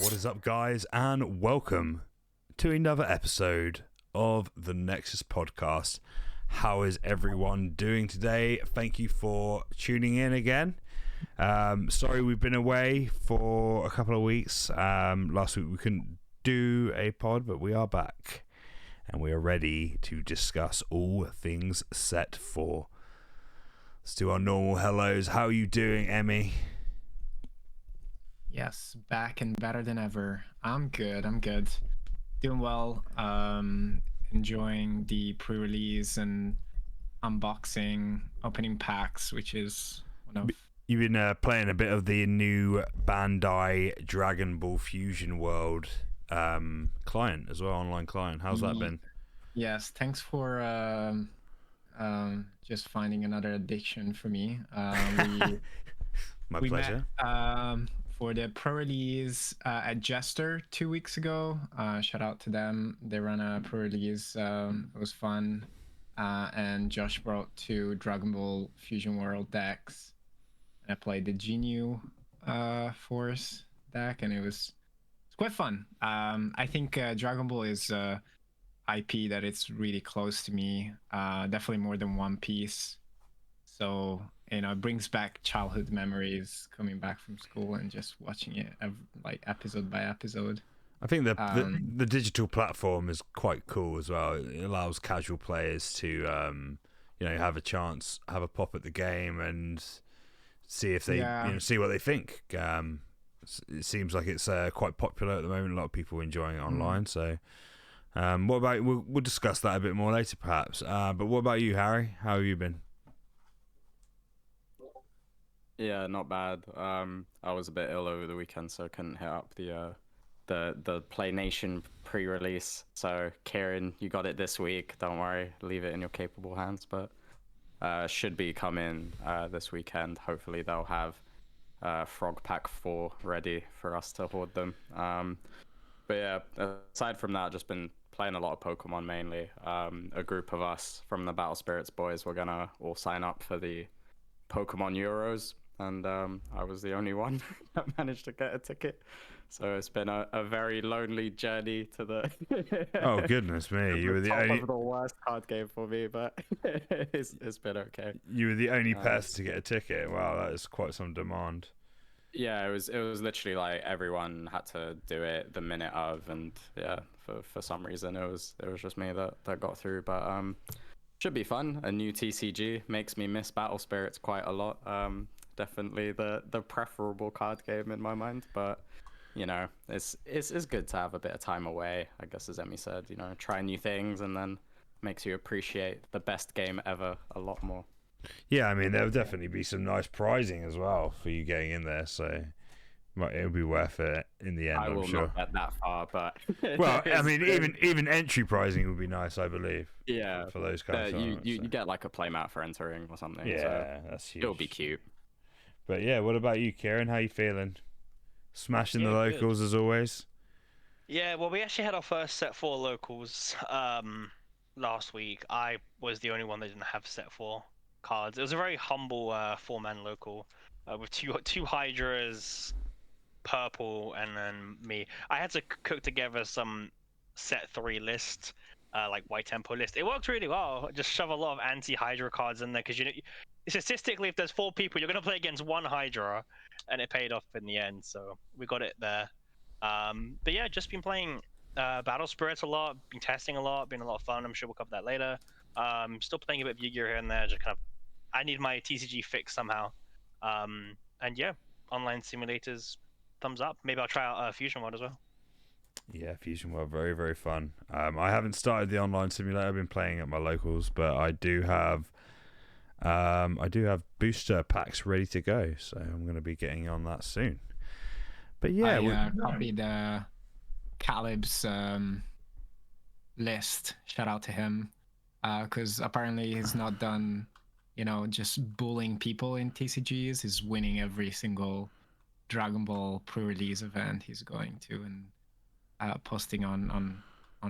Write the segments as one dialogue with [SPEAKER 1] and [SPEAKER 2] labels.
[SPEAKER 1] What is up, guys, and welcome to another episode of the Nexus podcast. How is everyone doing today? Thank you for tuning in again. Sorry we've been away for a couple of weeks. Last week we couldn't do a pod, but we are back and we are ready to discuss all things set 4. Let's do our normal hellos. How are you doing, Emmy?
[SPEAKER 2] Yes, back and better than ever. I'm good. Doing well. Enjoying the pre-release and unboxing, opening packs, which is one of...
[SPEAKER 1] You've been playing a bit of the new Bandai Dragon Ball Fusion World client as well, online client. How's that been?
[SPEAKER 2] Yes, thanks for just finding another addiction for me.
[SPEAKER 1] My pleasure.
[SPEAKER 2] Met, for the pro-release at Jester 2 weeks ago. Shout out to them. They ran a pro-release. It was fun. And Josh brought 2 Dragon Ball Fusion World decks. I played the Genu Force deck, and it's quite fun. I think Dragon Ball is IP that it's really close to me. Definitely more than One Piece. So, it brings back childhood memories coming back from school and just watching it like episode by episode.
[SPEAKER 1] I think the digital platform is quite cool as well. It allows casual players to have a pop at the game and see if they see what they think. It seems like it's quite popular at the moment. A lot of people enjoying it online. So what about we'll discuss that a bit more later perhaps, but what about you, Harry? How have you been?
[SPEAKER 3] Yeah, not bad. I was a bit ill over the weekend, so I couldn't hit up the Play Nation pre-release. So Kieran, you got it this week. Don't worry, leave it in your capable hands. But should be coming this weekend. Hopefully they'll have Frog Pack 4 ready for us to hoard them. But yeah, aside from that, just been playing a lot of Pokemon mainly. A group of us from the Battle Spirits boys were gonna all sign up for the Pokemon Euros, and I was the only one that managed to get a ticket. So it's been a very lonely journey to the
[SPEAKER 1] Oh goodness me, you were the only
[SPEAKER 3] of the worst card game for me, but it's been okay.
[SPEAKER 1] You were the only person to get a ticket. Wow, that is quite some demand.
[SPEAKER 3] Yeah, it was literally like everyone had to do it the minute of, and yeah, for some reason it was just me that got through. But should be fun. A new TCG makes me miss Battle Spirits quite a lot. Definitely the preferable card game in my mind, but it's good to have a bit of time away. I guess, as Emmy said, try new things, and then makes you appreciate the best game ever a lot more.
[SPEAKER 1] Yeah, I mean, there'll definitely be some nice prizing as well for you getting in there, so it'll be worth it in the end.
[SPEAKER 3] I will
[SPEAKER 1] I'm sure.
[SPEAKER 3] not get that far, but
[SPEAKER 1] well, I mean, even entry prizing would be nice, I believe.
[SPEAKER 3] Yeah,
[SPEAKER 1] for those kinds of
[SPEAKER 3] you get like a playmat for entering or something.
[SPEAKER 1] Yeah,
[SPEAKER 3] so
[SPEAKER 1] that's huge.
[SPEAKER 3] It'll be cute.
[SPEAKER 1] But yeah, what about you, Kieran? How you feeling? Smashing the locals
[SPEAKER 4] good.
[SPEAKER 1] as always.
[SPEAKER 4] Yeah, well, we actually had our first set 4 locals last week. I was the only one that didn't have set 4 cards. It was a very humble 4-man local with two hydras, purple, and then me. I had to cook together some set 3 list, like white tempo list. It worked really well. Just shove a lot of anti-hydra cards in there, because statistically, if there's 4 people, you're going to play against 1 hydra, and it paid off in the end, so we got it there. But yeah, just been playing Battle Spirits a lot, been testing a lot, been a lot of fun. I'm sure we'll cover that later. Still playing a bit of Yu-Gi-Oh here and there, just kind of, I need my TCG fix somehow. And yeah, online simulators, thumbs up. Maybe I'll try out Fusion World as well.
[SPEAKER 1] Yeah, Fusion World, very, very fun. I haven't started the online simulator. I've been playing at my locals, but I do have booster packs ready to go, so I'm going to be getting on that soon. But yeah,
[SPEAKER 2] I copied Caleb's list. Shout out to him, because apparently he's not done, just bullying people in TCGs. He's winning every single Dragon Ball pre-release event he's going to, and posting on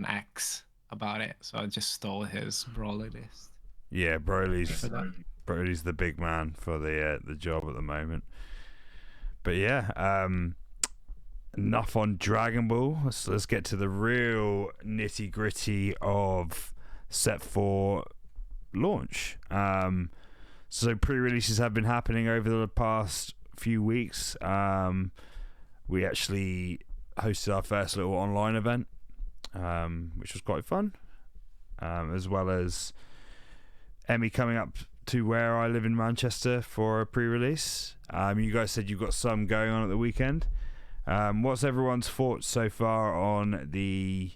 [SPEAKER 2] X about it. So I just stole his brawler list.
[SPEAKER 1] Yeah, Broly's the big man for the job at the moment. But yeah, enough on Dragon Ball. Let's get to the real nitty gritty of Set 4 launch. So pre-releases have been happening over the past few weeks. We actually hosted our first little online event, which was quite fun, as well as Emmy coming up to where I live in Manchester for a pre-release. You guys said you've got some going on at the weekend. What's everyone's thoughts so far on the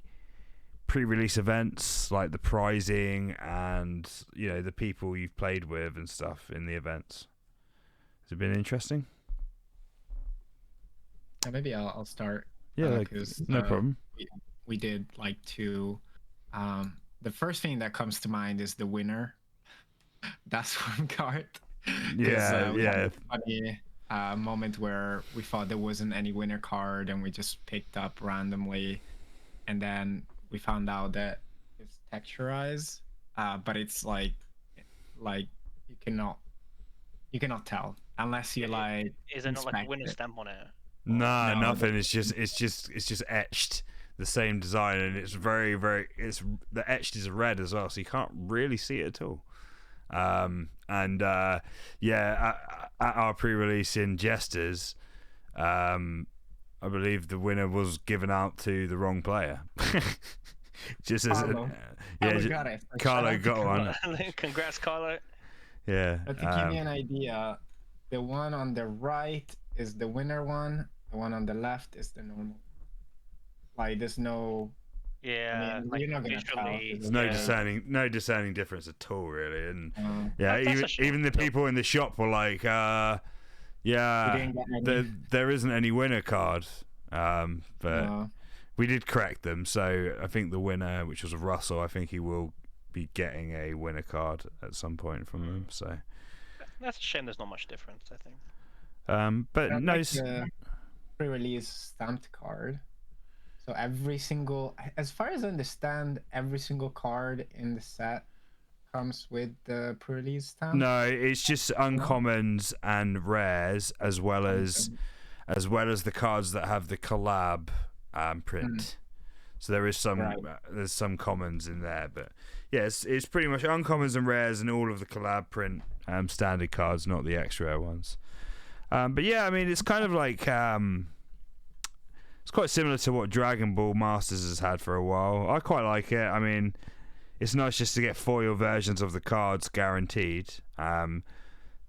[SPEAKER 1] pre-release events, like the prizing and the people you've played with and stuff in the events? Has it been interesting?
[SPEAKER 2] Maybe I'll start.
[SPEAKER 1] Yeah, no problem.
[SPEAKER 2] We did like two. The first thing that comes to mind is the winner. That's one card.
[SPEAKER 1] Yeah.
[SPEAKER 2] We had a funny moment where we thought there wasn't any winner card, and we just picked up randomly, and then we found out that it's texturized, but it's like you cannot tell unless you
[SPEAKER 4] Is there not like a winner stamp on it?
[SPEAKER 1] No, nothing. It's just etched the same design, and it's very, very. The etched is red as well, so you can't really see it at all. At our pre-release in Jesters, I believe the winner was given out to the wrong player. Just as
[SPEAKER 2] got it.
[SPEAKER 1] Carlo got one.
[SPEAKER 4] Congrats, Carlo.
[SPEAKER 1] Yeah.
[SPEAKER 2] But to give you an idea, the one on the right is the winner one. The one on the left is the normal. Like there's no.
[SPEAKER 4] Yeah,
[SPEAKER 2] you're not gonna tell.
[SPEAKER 1] There's no discerning difference at all, really. And
[SPEAKER 4] That's
[SPEAKER 1] even the people in the shop were like, there isn't any winner card. But we did correct them. So I think the winner, which was Russell, I think he will be getting a winner card at some point from them. So
[SPEAKER 4] that's a shame. There's not much difference, I think.
[SPEAKER 1] But no.
[SPEAKER 2] The pre-release stamped card. So every single, as far as I understand, every single card in the set comes with the pre-release stamp.
[SPEAKER 1] No, it's just uncommons and rares, as well as the cards that have the collab print. So there is there's some commons in there, but yes, it's pretty much uncommons and rares and all of the collab print standard cards, not the extra rare ones. But yeah, I mean, it's kind of like. It's quite similar to what Dragon Ball Masters has had for a while. I quite like it. I mean, it's nice just to get foil versions of the cards guaranteed. The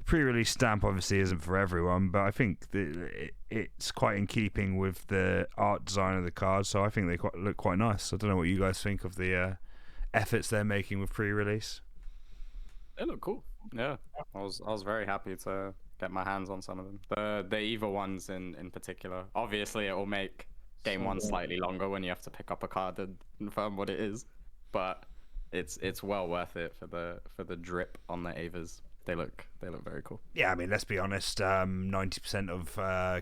[SPEAKER 1] pre-release stamp obviously isn't for everyone, but I think it's quite in keeping with the art design of the cards, so I think they look quite nice. I don't know what you guys think of the efforts they're making with pre-release.
[SPEAKER 3] They look cool. Yeah, I was very happy to get my hands on some of them. The evil ones in particular. Obviously, it will make game one slightly longer when you have to pick up a card and confirm what it is, but it's well worth it for the drip on the Avas. They look very cool.
[SPEAKER 1] Yeah, I mean, let's be honest. 90% of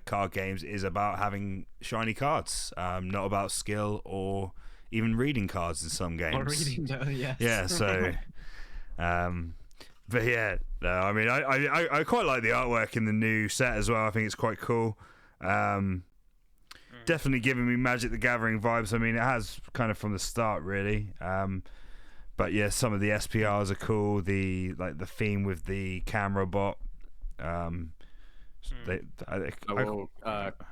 [SPEAKER 1] card games is about having shiny cards, not about skill or even reading cards in some games.
[SPEAKER 2] Or reading, yes.
[SPEAKER 1] Yeah, so. But yeah, no, I mean, I quite like the artwork in the new set as well. I think it's quite cool. Definitely giving me Magic the Gathering vibes. I mean, it has kind of from the start, really. But yeah, some of the SPRs are cool. The theme with the camera bot. I
[SPEAKER 3] will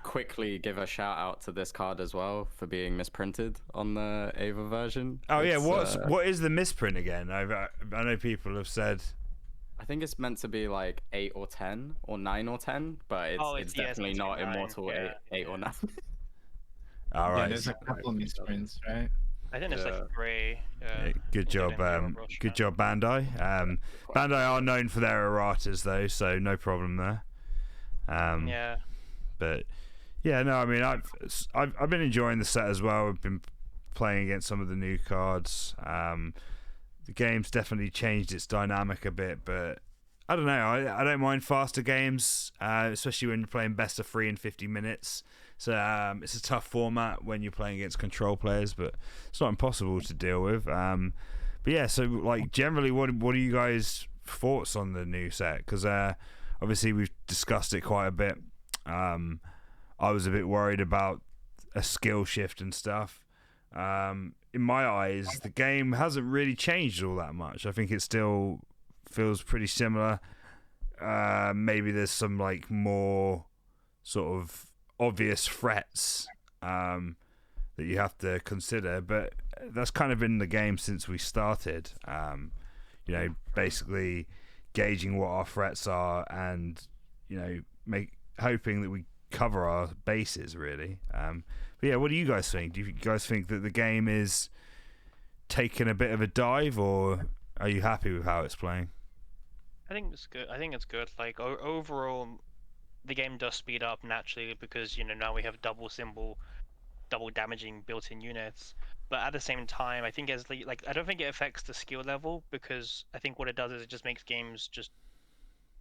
[SPEAKER 3] quickly give a shout out to this card as well for being misprinted on the Ava version.
[SPEAKER 1] Oh yeah, what is the misprint again? I know people have said.
[SPEAKER 3] I think it's meant to be like 8 or 10 or 9 or 10, but it's definitely not 9, Immortal 8 or 9.
[SPEAKER 1] All right.
[SPEAKER 2] Yeah, there's a couple of misprints, right?
[SPEAKER 4] I think it's like 3.
[SPEAKER 1] Good job, Bandai. Bandai are known for their erratas though, so no problem there.
[SPEAKER 4] Yeah.
[SPEAKER 1] But yeah, no, I mean, I've been enjoying the set as well. I've been playing against some of the new cards. The game's definitely changed its dynamic a bit, but I don't know. I don't mind faster games, especially when you're playing best of 3 in 50 minutes. So it's a tough format when you're playing against control players, but it's not impossible to deal with. But yeah, so like generally, what are you guys' thoughts on the new set? Because obviously we've discussed it quite a bit. I I was a bit worried about a skill shift and stuff. In my eyes, the game hasn't really changed all that much. I think it still feels pretty similar. Maybe there's some like more sort of obvious threats that you have to consider, but that's kind of been the game since we started. Basically gauging what our threats are and hoping that we cover our bases really. But yeah, what do you guys think? Do you guys think that the game is taking a bit of a dive, or are you happy with how it's playing?
[SPEAKER 4] I think it's good. Like overall, the game does speed up naturally because now we have double damaging built-in units. But at the same time, I think I don't think it affects the skill level, because I think what it does is it just makes games just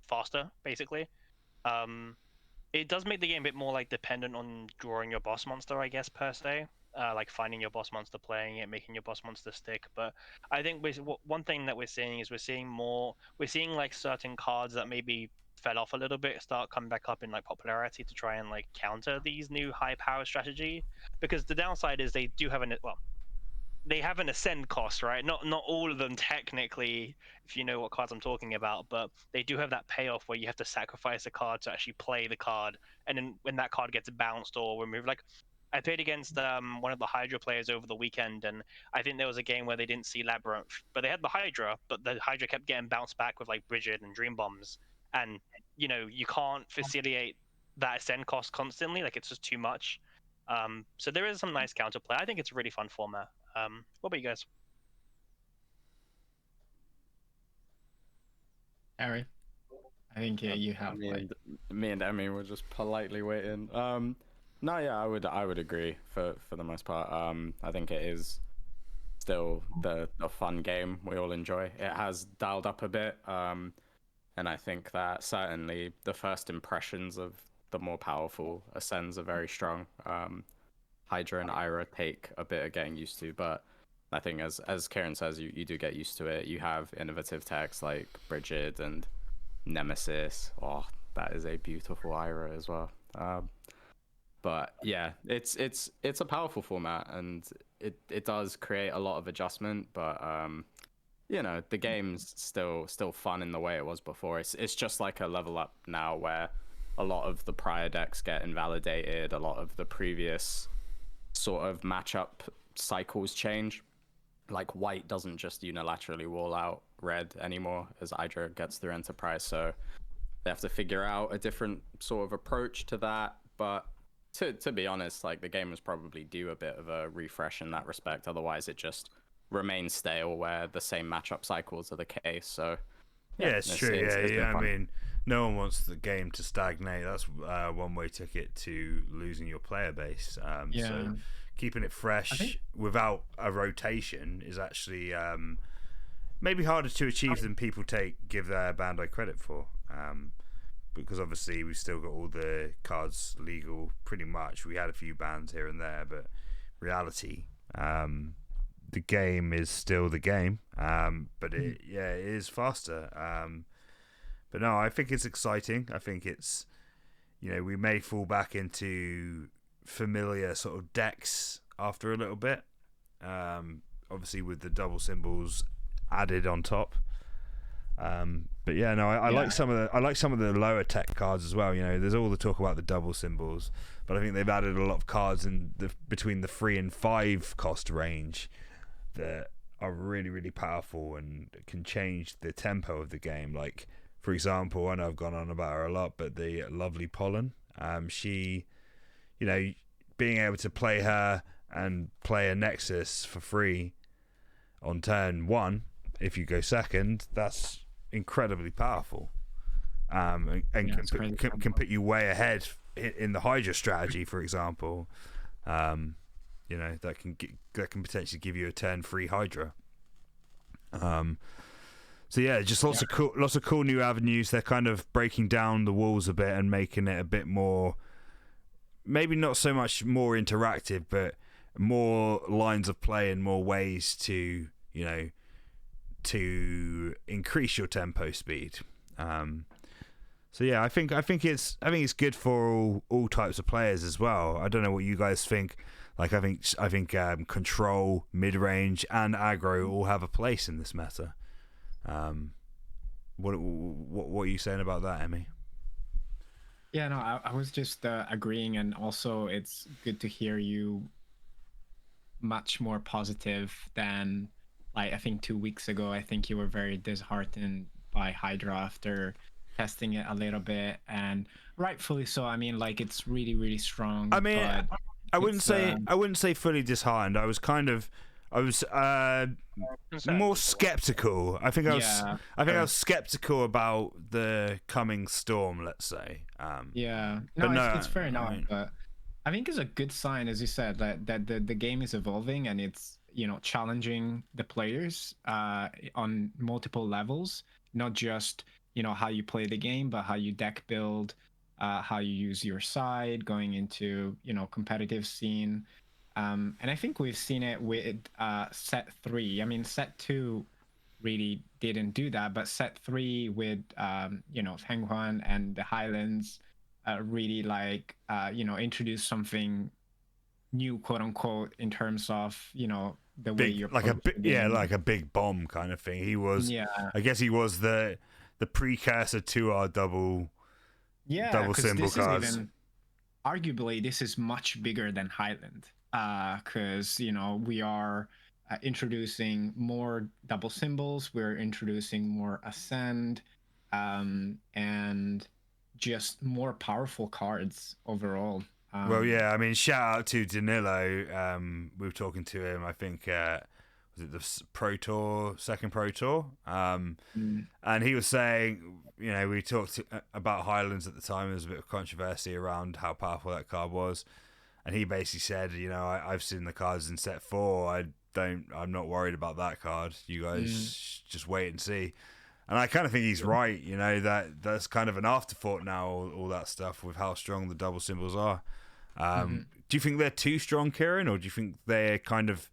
[SPEAKER 4] faster, basically. It does make the game a bit more like dependent on drawing your boss monster, I guess, per se. Like finding your boss monster, playing it, making your boss monster stick. But I think one thing that we're seeing is we're seeing like certain cards that maybe fell off a little bit start coming back up in like popularity to try and like counter these new high power strategy. Because the downside is they do have they have an ascend cost, right? Not all of them technically, if you know what cards I'm talking about, but they do have that payoff where you have to sacrifice a card to actually play the card, and then when that card gets bounced or removed, like I played against one of the Hydra players over the weekend, and I think there was a game where they didn't see Labyrinth, but they had the Hydra, but the Hydra kept getting bounced back with like Bridget and Dream Bombs, and you can't facilitate that ascend cost constantly, like it's just too much. So there is some nice counterplay. I think it's a really fun format. What about you guys?
[SPEAKER 2] Harry, I think you have
[SPEAKER 3] me and Emmy were just politely waiting. No, yeah, I would agree for the most part. I think it is still the fun game we all enjoy. It has dialed up a bit, and I think that certainly the first impressions of the more powerful ascends are very strong. Hydra and Ira take a bit of getting used to, but I think as Kieran says, you do get used to it. You have innovative techs like Bridget and Nemesis. Oh, that is a beautiful Ira as well. But yeah, it's a powerful format, and it does create a lot of adjustment, but the game's still fun in the way it was before. It's just like a level up now where a lot of the prior decks get invalidated, a lot of the previous sort of matchup cycles change. Like white doesn't just unilaterally wall out red anymore as Hydra gets through Enterprise, so they have to figure out a different sort of approach to that. But to be honest, like the game was probably due a bit of a refresh in that respect. Otherwise, it just remains stale where the same matchup cycles are the case. So
[SPEAKER 1] yeah, it's true. I mean, no one wants the game to stagnate. That's one way ticket to losing your player base. So keeping it fresh without a rotation is actually maybe harder to achieve than people give their Bandai credit for. Because obviously we've still got all the cards legal pretty much. We had a few bans here and there, but reality, the game is still the game. But it is faster. But no, I think it's exciting. I think it's, we may fall back into familiar sort of decks after a little bit. Obviously with the double symbols added on top. But yeah, no, I like some of the lower tech cards as well. There's all the talk about the double symbols, but I think they've added a lot of cards between the 3 and 5 cost range that are really, really powerful and can change the tempo of the game. Like, for example, I know I've gone on about her a lot, but the lovely Pollen, she, being able to play her and play a Nexus for free on turn 1, if you go second, that's incredibly powerful, and can put you way ahead in the Hydra strategy, for example. That can potentially give you a turn free Hydra. So yeah, just lots of cool new avenues. They're kind of breaking down the walls a bit and making it a bit more, maybe not so much more interactive, but more lines of play and more ways to to increase your tempo speed. So yeah, I think it's good for all types of players as well. I don't know what you guys think. Like I think control, mid range, and aggro all have a place in this meta. What are you saying about that, Emmy?
[SPEAKER 2] Yeah, no, I was just agreeing, and also it's good to hear you much more positive than, like, I think 2 weeks ago. I think you were very disheartened by Hydra after testing it a little bit, and rightfully so. I mean, like, it's really, really strong.
[SPEAKER 1] I mean,
[SPEAKER 2] but
[SPEAKER 1] I wouldn't
[SPEAKER 2] it's,
[SPEAKER 1] say fully disheartened. I was more
[SPEAKER 4] Concerned is the word.
[SPEAKER 1] skeptical. I think
[SPEAKER 2] yeah,
[SPEAKER 1] I
[SPEAKER 2] sure.
[SPEAKER 1] was skeptical about the coming storm. Let's say.
[SPEAKER 2] Yeah,
[SPEAKER 1] But
[SPEAKER 2] no,
[SPEAKER 1] no,
[SPEAKER 2] it's fair
[SPEAKER 1] I
[SPEAKER 2] enough,
[SPEAKER 1] mean,
[SPEAKER 2] but I think it's a good sign, as you said, that the game is evolving, and it's, challenging the players on multiple levels, not just, how you play the game, but how you deck build, how you use your side going into, competitive scene. And I think we've seen it with set 3. I mean, set 2 really didn't do that, but set 3 with Fenghuan and the Highlands really, like, introduce something new, quote unquote, in terms of, the way you approach the game.
[SPEAKER 1] like a big bomb kind of thing.
[SPEAKER 2] Yeah,
[SPEAKER 1] I guess he was the precursor to our
[SPEAKER 2] yeah,
[SPEAKER 1] double
[SPEAKER 2] because
[SPEAKER 1] symbol
[SPEAKER 2] this is
[SPEAKER 1] cards.
[SPEAKER 2] even, arguably, this is much bigger than Highland, because we are introducing more double symbols, we're introducing more ascend, and just more powerful cards overall.
[SPEAKER 1] Well, yeah, I mean, shout out to Danilo. We were talking to him. I think was it the Pro Tour, second Pro Tour,
[SPEAKER 2] Mm,
[SPEAKER 1] and he was saying, we talked about Highlands at the time. There was a bit of controversy around how powerful that card was, and he basically said, I've seen the cards in set 4. I'm not worried about that card. You guys
[SPEAKER 2] mm,
[SPEAKER 1] just wait and see. And I kind of think he's right. That's kind of an afterthought now. All that stuff with how strong the double symbols are.
[SPEAKER 2] mhm.
[SPEAKER 1] Do you think they're too strong, Kieran, or do you think they're kind of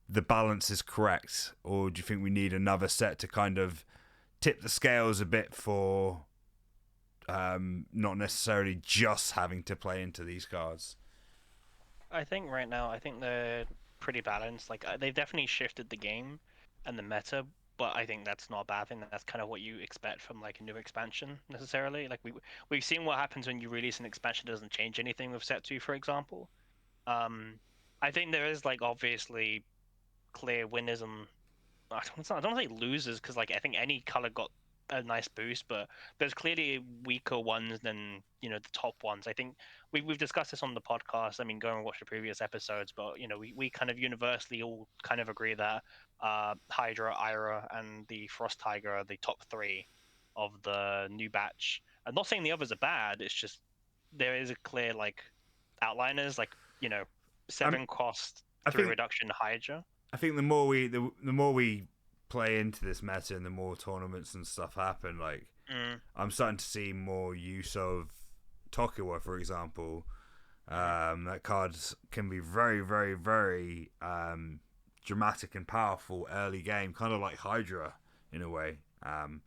[SPEAKER 1] the balance is correct, or do you think we need another set to kind of tip the scales a bit for not necessarily just having to play into these cards?
[SPEAKER 4] I think right now, I think they're pretty balanced. Like they've definitely shifted the game and the meta, but I think that's not a bad thing. That's kind of what you expect from like a new expansion necessarily. Like we've seen what happens when you release an expansion that doesn't change anything with set 2, for example. Um, I think there is like obviously clear winners and I don't think losers because like I think any color got a nice boost, but there's clearly weaker ones than the top ones. I think we've discussed this on the podcast. I mean, go and watch the previous episodes, but we kind of universally all kind of agree that Hydra, Ira, and the Frost Tiger are the top 3 of the new batch. I'm not saying the others are bad. It's just there is a clear like outliners, like
[SPEAKER 1] Um,
[SPEAKER 4] 7 cost
[SPEAKER 1] I
[SPEAKER 4] 3
[SPEAKER 1] think
[SPEAKER 4] reduction Hydra.
[SPEAKER 1] I think the more we play into this meta and the more tournaments and stuff happen, like
[SPEAKER 4] Mm.
[SPEAKER 1] I'm starting to see more use of Tokiwa, for example. That card can be very, very, very dramatic and powerful early game, kind of like Hydra in a way.
[SPEAKER 4] Mm.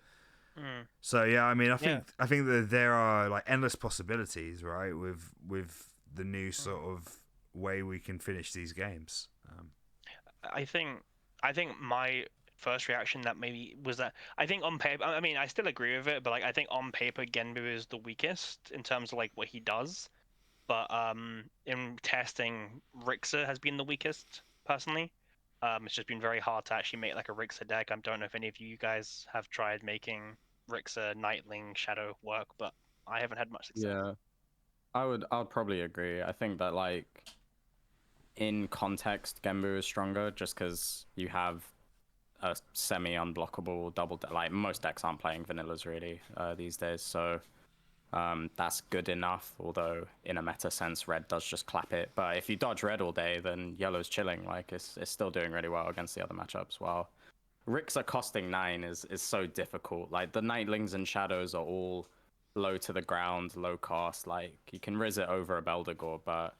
[SPEAKER 1] So yeah, I mean,
[SPEAKER 4] Yeah.
[SPEAKER 1] I think that there are like endless possibilities, right? With the new sort of way we can finish these games.
[SPEAKER 4] I think my first reaction that maybe was that I think on paper, I mean, I still agree with it, but like I think on paper Genbu is the weakest in terms of like what he does. But in testing, Rixa has been the weakest personally. It's just been very hard to actually make like a Rixa deck. I don't know if any of you guys have tried making Rixa, Nightling, Shadow work, but I haven't had much success.
[SPEAKER 3] Yeah, I'd probably agree. I think that like in context, Genbu is stronger just because you have a semi-unblockable like most decks aren't playing vanillas really these days, so that's good enough. Although in a meta sense, red does just clap it. But if you dodge red all day, then yellow's chilling. Like it's still doing really well against the other matchups. While Ricks are costing 9 is so difficult. Like the Nightlings and Shadows are all low to the ground, low cost. Like you can riz it over a Beldegor, but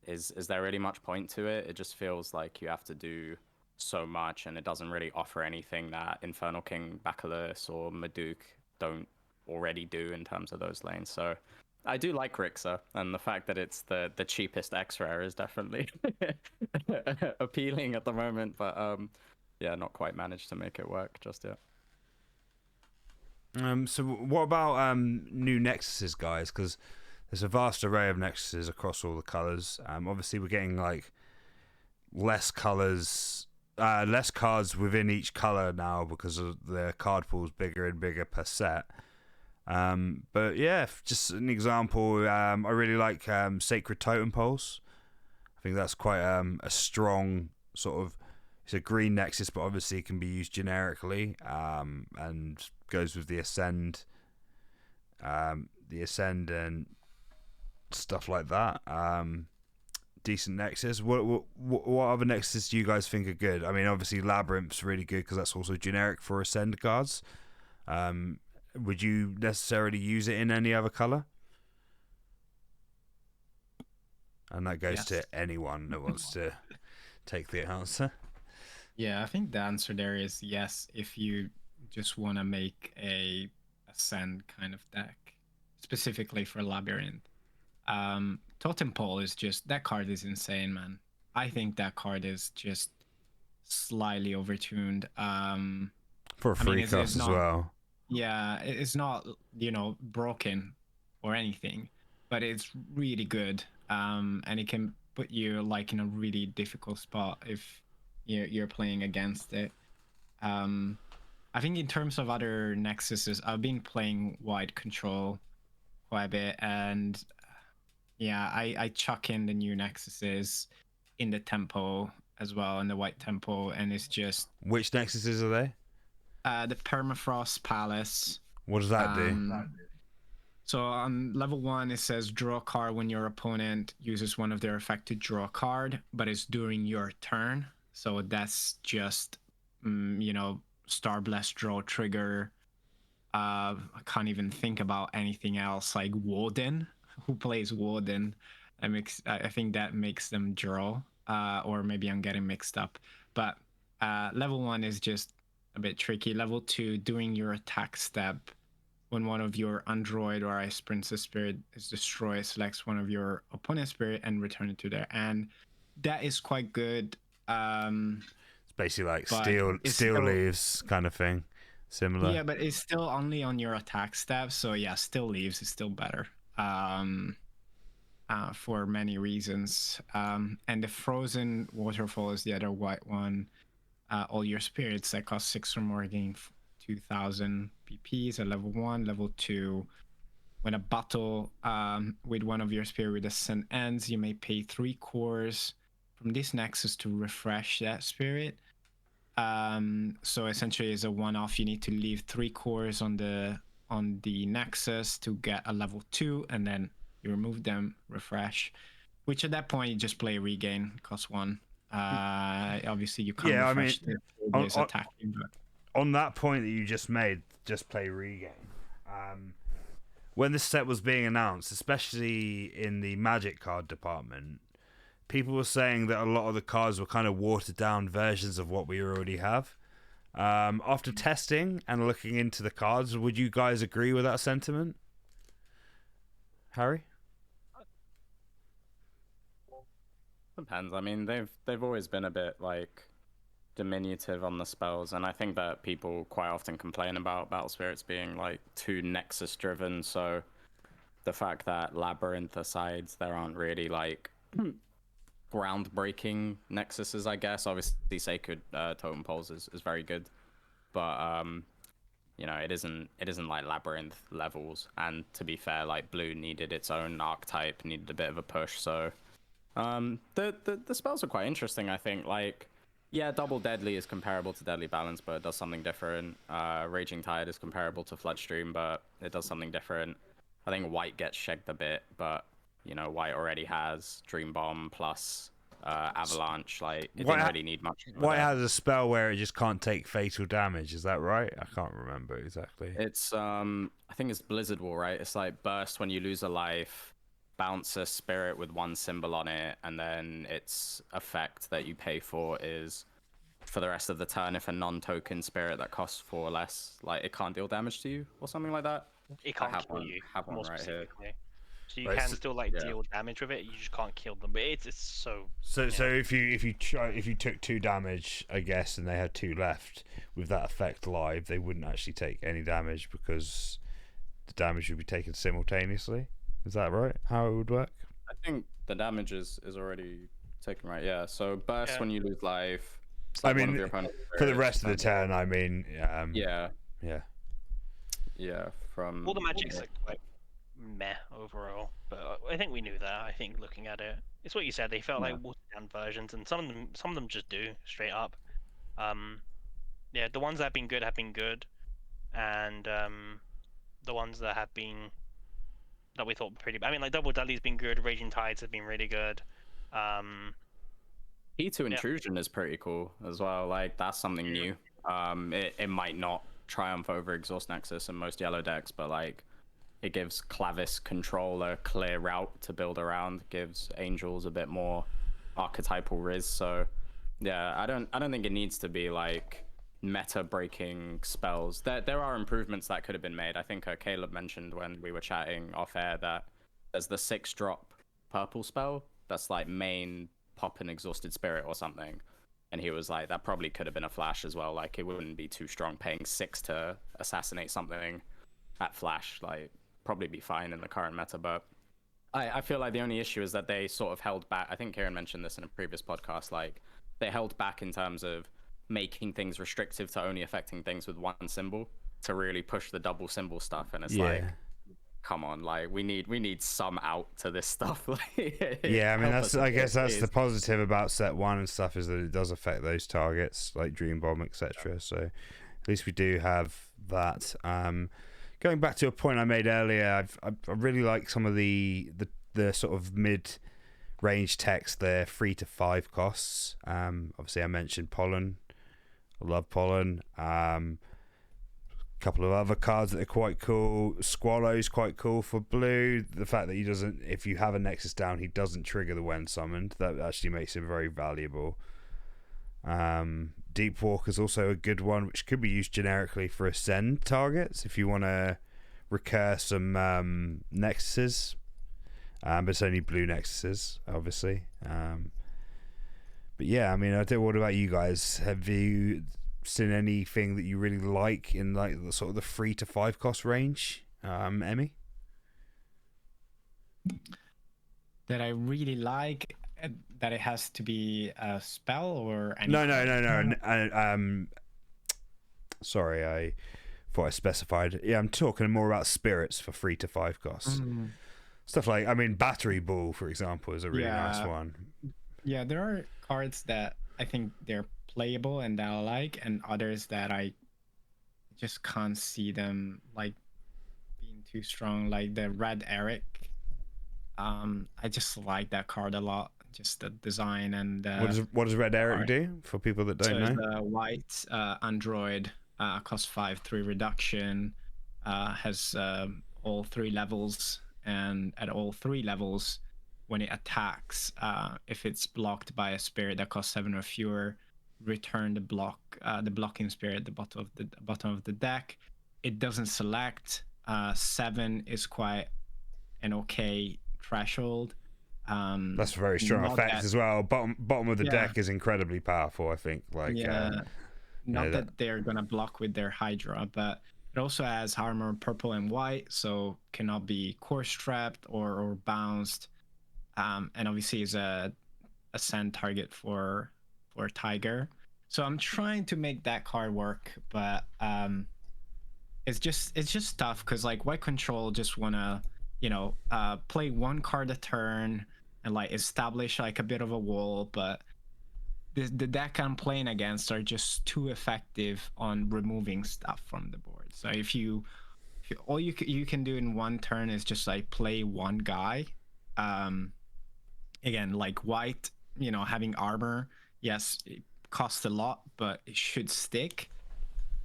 [SPEAKER 3] is there really much point to it? It just feels like you have to do so much, and it doesn't really offer anything that Infernal King, Bacillus, or Maduke don't already do in terms of those lanes. So I do like Rixer, and the fact that it's the cheapest X rare is definitely appealing at the moment. But yeah, not quite managed to make it work just yet.
[SPEAKER 1] So what about new Nexuses, guys? Because there's a vast array of Nexuses across all the colors. Obviously we're getting like less colors, less cards within each color now because of the card pool's bigger and bigger per set. But yeah, just an example. I really like Sacred Totem Pulse. I think that's quite a strong sort of. It's a green Nexus, but obviously it can be used generically, and goes with the Ascend, and stuff like that. Decent Nexus. What other Nexus do you guys think are good? I mean, obviously Labyrinth's really good because that's also generic for Ascend cards. Would you necessarily use it in any other color? And that goes to anyone that wants to take the answer.
[SPEAKER 2] Yeah, I think the answer there is yes, if you just want to make a Ascend kind of deck, specifically for Labyrinth. Totem Pole is just, that card is insane, man. I think that card is just slightly overtuned.
[SPEAKER 1] For a free cost as well.
[SPEAKER 2] Yeah, it's not, broken or anything, but it's really good. And it can put you like in a really difficult spot if you're playing against it. I think in terms of other Nexuses, I've been playing Wide Control quite a bit, and yeah, I chuck in the new Nexuses in the tempo as well, in the white tempo, and it's just...
[SPEAKER 1] Which Nexuses are they?
[SPEAKER 2] The Permafrost Palace.
[SPEAKER 1] What does that do?
[SPEAKER 2] So on level 1, it says draw a card when your opponent uses one of their effect to draw a card, but it's during your turn. So that's just, Star Blast draw trigger. I can't even think about anything else, like Warden. Who plays Warden? I think that makes them draw, or maybe I'm getting mixed up. But level 1 is just a bit tricky. Level 2, doing your attack step. When one of your Android or Ice Princess Spirit is destroyed, selects one of your opponent's spirit and return it to there. And that is quite good.
[SPEAKER 1] It's basically like steel leaves kind of thing. Similar.
[SPEAKER 2] Yeah, but it's still only on your attack step. So yeah, still leaves is still better. For many reasons. And the Frozen Waterfall is the other white one. All your spirits that cost 6 or more gain 2,000 PPs at level 1. Level 2, when a battle with one of your spirit with Ascent ends, you may pay 3 cores from this Nexus to refresh that spirit. So essentially it's a one-off. You need to leave 3 cores on the Nexus to get a level 2, and then you remove them, refresh, which at that point you just play regain, cost 1. Obviously you can't refresh attacking, but
[SPEAKER 1] on that point that you just made, just play regain. When this set was being announced, especially in the Magic card department, people were saying that a lot of the cards were kind of watered down versions of what we already have. After testing and looking into the cards, would you guys agree with that sentiment? Harry?
[SPEAKER 3] Depends. I mean, they've always been a bit like diminutive on the spells, and I think that people quite often complain about Battle Spirits being like too Nexus driven. So the fact that Labyrinth asides, there aren't really like groundbreaking Nexuses, I guess. Obviously, Sacred Totem Poles is very good, but it isn't like Labyrinth levels. And to be fair, like Blue needed its own archetype, needed a bit of a push. So the spells are quite interesting, I think. Like, yeah, Double Deadly is comparable to Deadly Balance, but it does something different. Raging Tide is comparable to Floodstream, but it does something different. I think White gets shagged a bit, but White already has Dream Bomb plus Avalanche. Like, it didn't really need much.
[SPEAKER 1] White has a spell where it just can't take fatal damage. Is that right? I can't remember exactly.
[SPEAKER 3] It's I think it's Blizzard Wall, right? It's like burst when you lose a life. Bounce a spirit with 1 symbol on it, and then its effect that you pay for is for the rest of the turn if a non-token spirit that costs 4 or less, like, it can't deal damage to you or something like that.
[SPEAKER 4] It
[SPEAKER 3] I
[SPEAKER 4] can't kill you.
[SPEAKER 3] have one
[SPEAKER 4] More
[SPEAKER 3] right here.
[SPEAKER 4] specifically, so you
[SPEAKER 1] Right,
[SPEAKER 4] can
[SPEAKER 1] so-
[SPEAKER 4] still like
[SPEAKER 3] Yeah.
[SPEAKER 4] deal damage with it. You just can't kill them. But it's so.
[SPEAKER 1] So
[SPEAKER 4] Yeah.
[SPEAKER 1] if you took 2 damage, I guess, and they had 2 left with that effect live, they wouldn't actually take any damage because the damage would be taken simultaneously. Is that right? How it would work?
[SPEAKER 3] I think the damage is already taken, right? Yeah. So burst
[SPEAKER 4] Yeah.
[SPEAKER 3] when you lose life. It's
[SPEAKER 1] I
[SPEAKER 3] like one
[SPEAKER 1] mean,
[SPEAKER 3] of your opponent's
[SPEAKER 1] for the
[SPEAKER 3] spirits,
[SPEAKER 1] rest of the
[SPEAKER 3] and-
[SPEAKER 1] turn, I mean,
[SPEAKER 3] Yeah.
[SPEAKER 1] yeah.
[SPEAKER 3] Yeah. From
[SPEAKER 4] All the magic's like quite meh overall, but I think we knew that. I think looking at it, it's what you said. They felt
[SPEAKER 3] Yeah.
[SPEAKER 4] like watered down versions, and some of them just do straight up. Yeah, the ones that have been good, and the ones that have been that we thought were pretty bad. I mean, like Double Dudley's been good. Raging Tides have been really good.
[SPEAKER 3] Key to Intrusion is pretty cool as well. Like that's something new. It might not triumph over Exhaust Nexus in most yellow decks, but like it gives Clavis control a clear route to build around, gives Angels a bit more archetypal riz. So yeah, I don't think it needs to be like meta breaking spells. There are improvements that could have been made. I think Caleb mentioned when we were chatting off air that there's the 6-drop purple spell that's like main pop an Exhausted Spirit or something, and he was like that probably could have been a flash as well. Like it wouldn't be too strong paying 6 to assassinate something at flash. Like probably be fine in the current meta, but I feel like the only issue is that they sort of held back. I think Kieran mentioned this in a previous podcast. Like they held back in terms of making things restrictive to only affecting things with one symbol to really push the double symbol stuff, and it's like, come on, like we need some out to this stuff.
[SPEAKER 1] Yeah, I mean I guess that's the positive about set 1 and stuff, is that it does affect those targets like Dream Bomb, etc. So at least we do have that. Going back to a point I made earlier, I really like some of the sort of mid range text there, 3 to 5 costs. Obviously I mentioned Pollen. I love Pollen. Couple of other cards that are quite cool. Squallow's quite cool for blue. The fact that he doesn't, if you have a Nexus down, he doesn't trigger the when summoned. That actually makes him very valuable. Deep Walker's also a good one, which could be used generically for Ascend targets if you want to recur some Nexuses. But it's only blue Nexuses, obviously. But yeah, I mean, I don't. What about you guys? Have you seen anything that you really like in like the sort of the 3 to 5 cost range, Emmy?
[SPEAKER 2] That I really like, that it has to be a spell or any
[SPEAKER 1] No. Sorry, I thought I specified. Yeah, I'm talking more about spirits for 3 to 5 costs. Stuff like, I mean, Battery Ball, for example, is a really nice one.
[SPEAKER 2] Yeah, there are cards that I think they're playable and that I like, and others that I just can't see them like being too strong, like the Red Eric. I just like that card a lot, just the design and
[SPEAKER 1] what does Red Eric do for people that don't know?
[SPEAKER 2] The white android, cost 5/3 reduction, has all 3 levels, and at all 3 levels when it attacks, if it's blocked by a spirit that costs 7 or fewer, return the blocking spirit at the bottom of the deck. It doesn't select. 7 is quite an okay threshold.
[SPEAKER 1] That's a very strong effect as well. Bottom of the deck is incredibly powerful, I think. Like
[SPEAKER 2] not that they're gonna block with their hydra, but it also has armor purple and white, so cannot be core strapped or bounced. And obviously is a send target for Tiger. So I'm trying to make that card work, but it's just tough because like white control just wanna play 1 card a turn and like establish like a bit of a wall, but the deck I'm playing against are just too effective on removing stuff from the board. So if all you can do in 1 turn is just like play 1 guy. Again, like white, having armor, yes, it costs a lot, but it should stick.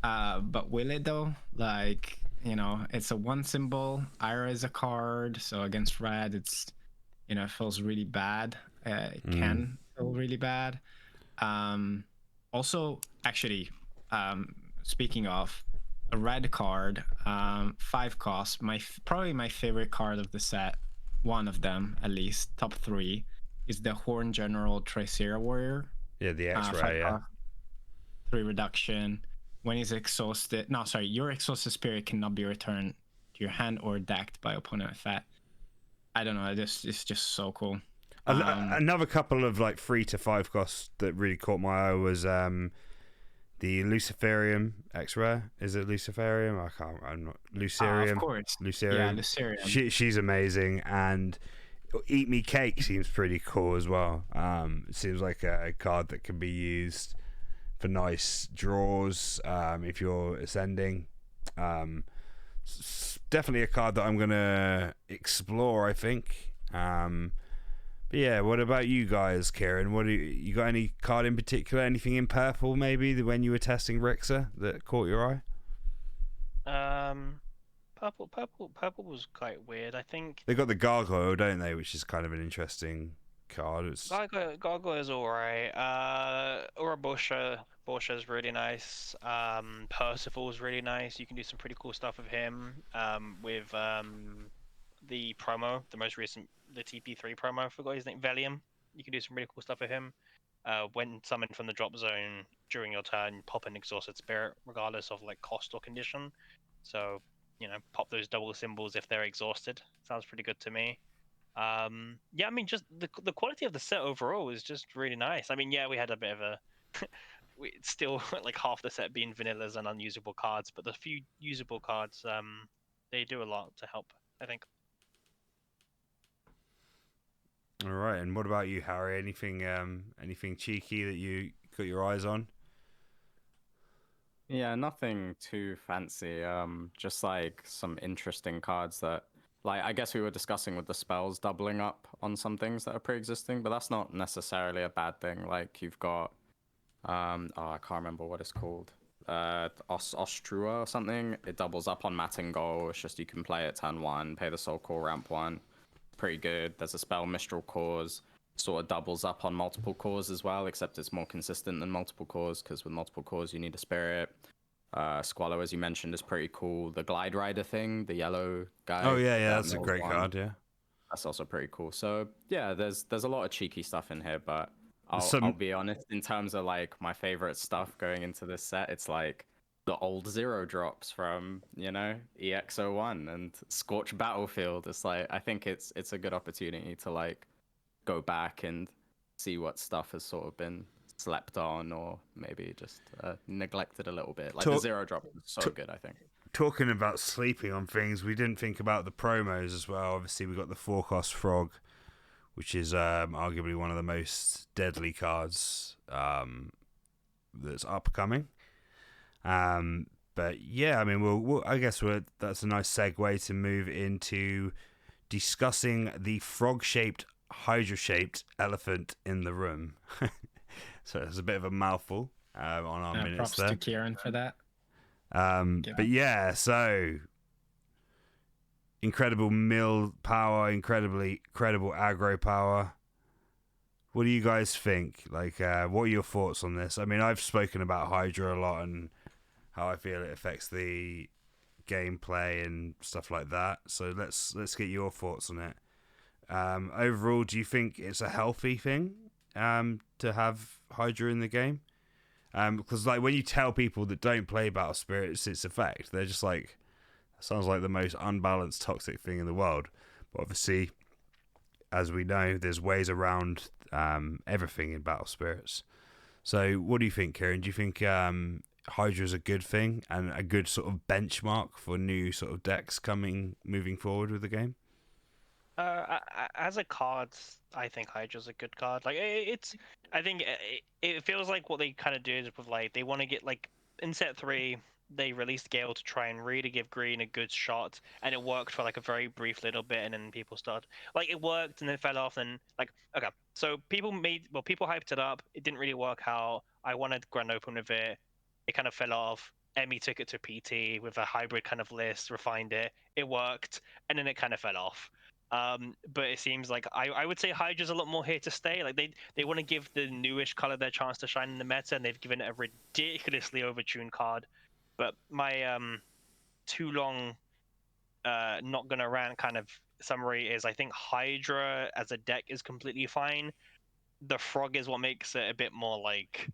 [SPEAKER 2] But will it though? Like, it's a 1 symbol. Ira is a card, so against red, it's, it feels really bad. It can feel really bad. Also, actually, speaking of, a red card, 5 cost. Probably my favorite card of the set, one of them at least, top 3, is the Horn General Tricera Warrior.
[SPEAKER 1] Yeah, the
[SPEAKER 2] 5
[SPEAKER 1] X-ray. Yeah.
[SPEAKER 2] cost, 3 reduction. When he's exhausted, no, sorry, your exhausted spirit cannot be returned to your hand or decked by opponent effect. I don't know, it's just so cool.
[SPEAKER 1] Another couple of like 3 to 5 costs that really caught my eye was the Luciferium X-Rare. Is it Luciferium? I'm not. Lucerium.
[SPEAKER 2] Of course.
[SPEAKER 1] Lucerium.
[SPEAKER 2] Yeah, Lucerium.
[SPEAKER 1] She's amazing, and Eat Me Cake seems pretty cool as well. It seems like a card that can be used for nice draws if you're ascending. Definitely a card that I'm gonna explore, I think. But yeah, what about you guys, Kieran? What you got? Any card in particular? Anything in purple maybe when you were testing Rixa that caught your eye?
[SPEAKER 4] Purple was quite weird. I think
[SPEAKER 1] They got the Gargoyle, don't they? Which is kind of an interesting card. It's...
[SPEAKER 4] Gargoyle is alright. Borgia is really nice. Percival is really nice. You can do some pretty cool stuff with him. With the promo, the most recent, the TP3 promo, I forgot his name, Velium. You can do some really cool stuff with him. When summoned from the drop zone during your turn, pop an Exhausted Spirit, regardless of like cost or condition. So, pop those double symbols if they're exhausted. Sounds pretty good to me. Yeah, I mean, just the quality of the set overall is just really nice. I mean, yeah, we had a bit of a... it's still like half the set being vanillas and unusable cards, but the few usable cards, they do a lot to help, I think.
[SPEAKER 1] All right, and what about you, Harry? Anything cheeky that you got your eyes on?
[SPEAKER 3] Yeah, nothing too fancy. Just like some interesting cards that, like, I guess we were discussing with the spells doubling up on some things that are pre-existing, but that's not necessarily a bad thing. Like, you've got, I can't remember what it's called. Trhough or something. It doubles up on Matingol. It's just you can play it turn 1, pay the Soul Core ramp 1. Pretty good. There's a spell, Mistral Cores, sort of doubles up on multiple cores as well, except it's more consistent than multiple cores, because with multiple cores you need a spirit. Squallow, as you mentioned, is pretty cool. The Glide Rider thing, the yellow guy.
[SPEAKER 1] Oh yeah, that's a great card. Yeah,
[SPEAKER 3] that's also pretty cool. So yeah, there's a lot of cheeky stuff in here, but I'll be honest, in terms of like my favorite stuff going into this set, it's like the old 0 drops from, EX01 and Scorch Battlefield. It's like, I think it's a good opportunity to like go back and see what stuff has sort of been slept on or maybe just neglected a little bit. Like the 0 drop was so good, I think.
[SPEAKER 1] Talking about sleeping on things, we didn't think about the promos as well. Obviously, we got the Forecast Frog, which is arguably one of the most deadly cards that's upcoming. But yeah, I mean, I guess that's a nice segue to move into discussing the frog-shaped, hydra-shaped elephant in the room. So it's a bit of a mouthful on our minutes
[SPEAKER 2] props
[SPEAKER 1] there.
[SPEAKER 2] To Kieran for that.
[SPEAKER 1] But yeah, so incredible mill power, incredible aggro power. What do you guys think? Like, what are your thoughts on this? I mean, I've spoken about Hydra a lot and how I feel it affects the gameplay and stuff like that. So let's get your thoughts on it. Overall, do you think it's a healthy thing to have Hydra in the game? Because like when you tell people that don't play Battle Spirits its effect, they're just like, that sounds like the most unbalanced, toxic thing in the world. But obviously, as we know, there's ways around everything in Battle Spirits. So what do you think, Kieran? Do you think Hydra is a good thing and a good sort of benchmark for new sort of decks moving forward with the game?
[SPEAKER 4] As a card, I think Hydra's a good card. Like I think it feels like what they kind of do is with like they want to get like in set 3 they released Gale to try and really give green a good shot, and it worked for like a very brief little bit, and then people started like it worked and then it fell off, and like okay, so people hyped it up. It didn't really work out. I wanted Grand Open with it. It kind of fell off. Emmy took it to PT with a hybrid kind of list, refined it. It worked, and then it kind of fell off. But it seems like I would say Hydra's a lot more here to stay. Like they want to give the newish color their chance to shine in the meta, and they've given it a ridiculously overtuned card. But my too long not gonna rant kind of summary is I think Hydra as a deck is completely fine. The frog is what makes it a bit more like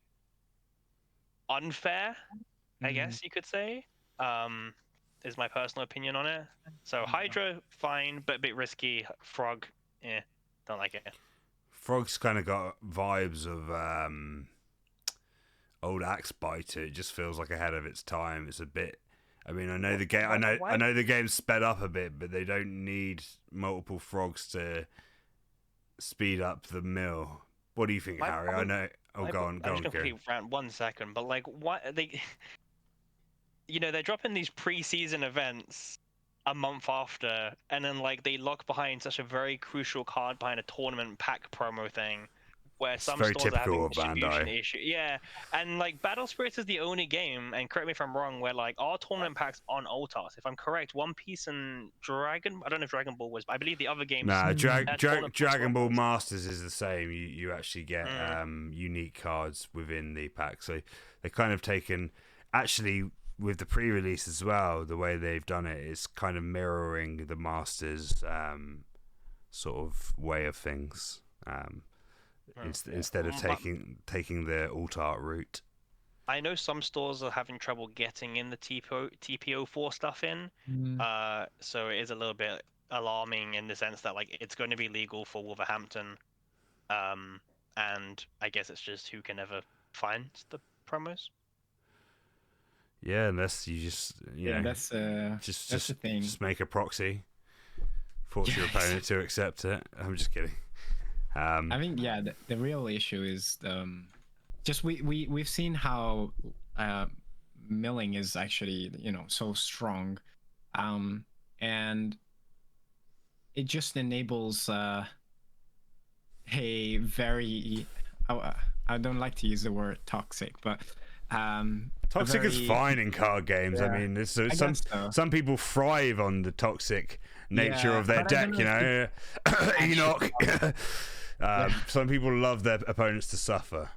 [SPEAKER 4] unfair, I guess you could say. Is my personal opinion on it. So Hydra fine, but a bit risky. Frog, don't like it.
[SPEAKER 1] Frog's kind of got vibes of old Axe Biter. It just feels like ahead of its time. It's a bit. I mean, I know the game. I know the game's sped up a bit, but they don't need multiple frogs to speed up the mill. What do you think, Harry? I know. Oh, go on,
[SPEAKER 4] I'm just
[SPEAKER 1] Kieran.
[SPEAKER 4] gonna rant 1 second, but like, what they, they're dropping these pre-season events a month after, and then like they lock behind such a very crucial card behind a tournament pack promo thing, where some
[SPEAKER 1] very
[SPEAKER 4] stores are having
[SPEAKER 1] typical of
[SPEAKER 4] distribution
[SPEAKER 1] Bandai.
[SPEAKER 4] issue. Yeah, and like Battle Spirits is the only game, and correct me if I'm wrong, where like our tournament packs on Ultas. If I'm correct, One Piece and Dragon. I don't know if Dragon Ball was, but I believe the other games.
[SPEAKER 1] Nah,
[SPEAKER 4] had tournament packs
[SPEAKER 1] Dragon
[SPEAKER 4] on
[SPEAKER 1] Ball
[SPEAKER 4] those.
[SPEAKER 1] Masters is the same. You actually get unique cards within the pack. So they're kind of taken, actually, with the pre-release as well, the way they've done it is kind of mirroring the Masters sort of way of things. Instead of taking the alt art route.
[SPEAKER 4] I know some stores are having trouble getting in the TPO4 stuff in, so it is a little bit alarming in the sense that like it's going to be legal for Wolverhampton, and I guess it's just who can ever find the promos.
[SPEAKER 1] Yeah, unless you just
[SPEAKER 2] that's the thing.
[SPEAKER 1] Just make a proxy, force your opponent to accept it. I'm just kidding.
[SPEAKER 2] I think the real issue is just we've seen how milling is actually so strong, and it just enables a very I don't like to use the word toxic, but
[SPEAKER 1] toxic is fine in card games.
[SPEAKER 2] Yeah,
[SPEAKER 1] I mean,
[SPEAKER 2] so.
[SPEAKER 1] some people thrive on the toxic nature of their deck. Enoch. Some people love their opponents to suffer.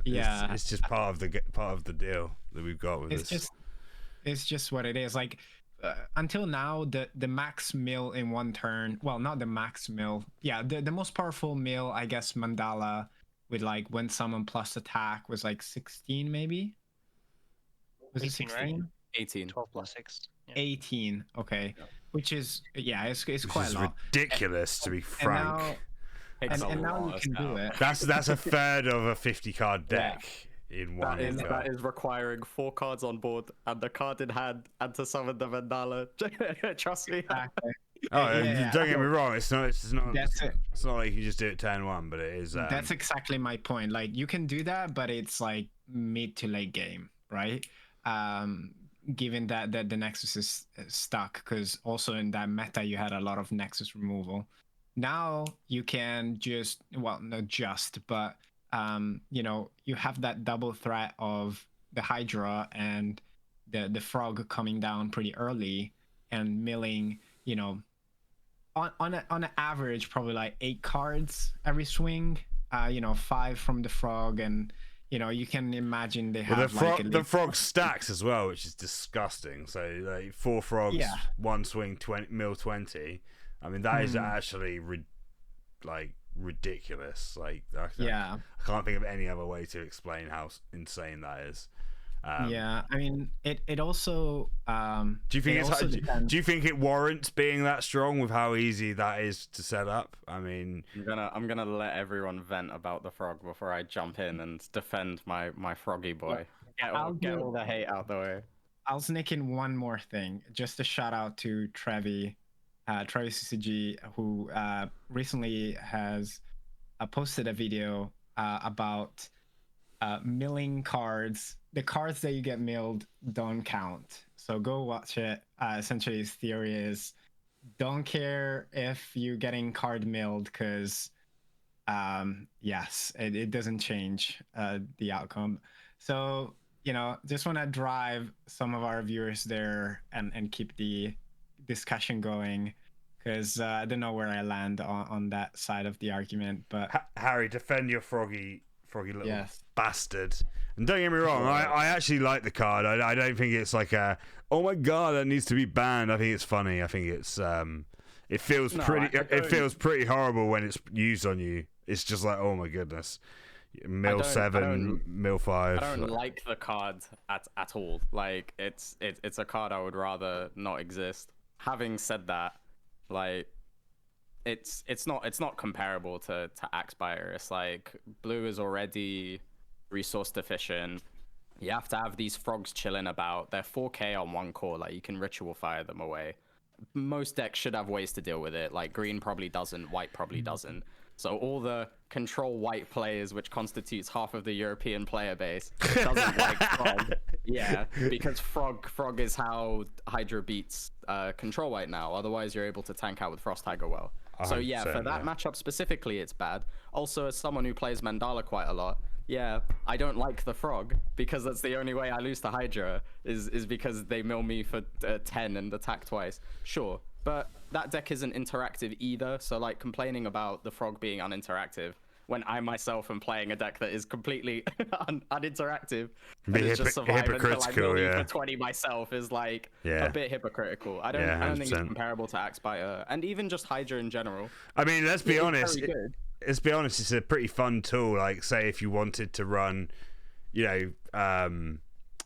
[SPEAKER 1] It's just part of the deal that we've got with this.
[SPEAKER 2] It's just what it is. Like until now, the max mill in one turn. Well, not the max mill. Yeah, the most powerful mill, I guess, Mandala with like when summon plus attack was like 16 maybe. Was
[SPEAKER 4] 18,
[SPEAKER 2] it 16?
[SPEAKER 4] Right?
[SPEAKER 3] 18.
[SPEAKER 4] 12 plus 6. Yeah.
[SPEAKER 2] 18. Okay, yeah. Which is it's quite a lot.
[SPEAKER 1] Ridiculous, to be frank.
[SPEAKER 2] And now you can do it.
[SPEAKER 1] That's a third of a 50-card deck in one.
[SPEAKER 3] That is requiring 4 cards on board and the card in hand and to summon the Mandala. Trust me.
[SPEAKER 2] Exactly.
[SPEAKER 1] Don't get me wrong. It's not like you can just do it turn one, but it is.
[SPEAKER 2] That's exactly my point. Like you can do that, but it's like mid to late game, right? Given that the Nexus is stuck, because also in that meta you had a lot of Nexus removal. Now you can just, well, not just, but you have that double threat of the Hydra and the frog coming down pretty early and milling, on an average probably like 8 cards every swing. 5 from the frog, and you can imagine they have
[SPEAKER 1] the frog stacks as well, which is disgusting. So like 4 frogs, one swing, 20. I mean, that is actually ridiculous. Like, I can't think of any other way to explain how insane that is.
[SPEAKER 2] I mean, it also.
[SPEAKER 1] Do you think it warrants being that strong with how easy that is to set up? I mean,
[SPEAKER 3] I'm gonna let everyone vent about the frog before I jump in and defend my froggy boy. Get all the hate out the way.
[SPEAKER 2] I'll sneak in one more thing. Just a shout out to Trevi CCG, who recently has posted a video about milling cards. The cards that you get milled don't count. So go watch it. Essentially, his theory is don't care if you're getting card milled because, it doesn't change the outcome. So, just want to drive some of our viewers there and keep the discussion going, because I don't know where I land on that side of the argument. But
[SPEAKER 1] Harry, defend your froggy Froggy little
[SPEAKER 2] Yes.
[SPEAKER 1] bastard. And don't get me wrong, I actually like the card. I don't think it's like a, oh my god, that needs to be banned. I think it's funny. I think it's it feels it feels pretty horrible when it's used on you. It's just like, oh my goodness. Mil 7, Mil 5.
[SPEAKER 3] I don't like the card at all. Like it's a card I would rather not exist. Having said that, like it's not comparable to Axbiter. It's like blue is already resource deficient. You have to have these frogs chilling about. They're 4k on one core. Like you can ritual fire them away. Most decks should have ways to deal with it. Like green probably doesn't, white probably doesn't. So all the control white players, which constitutes half of the European player base, doesn't like frog. Yeah, because frog is how Hydra beats control white now. Otherwise, you're able to tank out with Frost Tiger well. So yeah, for that matchup specifically, it's bad. Also, as someone who plays Mandala quite a lot, yeah, I don't like the frog because that's the only way I lose to Hydra is because they mill me for 10 and attack twice. Sure, but that deck isn't interactive either. So like complaining about the frog being uninteractive when I myself am playing a deck that is completely uninteractive and it's just survive until I mill you for 20 myself is like a bit hypocritical. I don't think it's comparable to Axbiter and even just Hydra in general.
[SPEAKER 1] I mean, let's be honest. Let's be honest, it's a pretty fun tool. Like, say if you wanted to run, you know,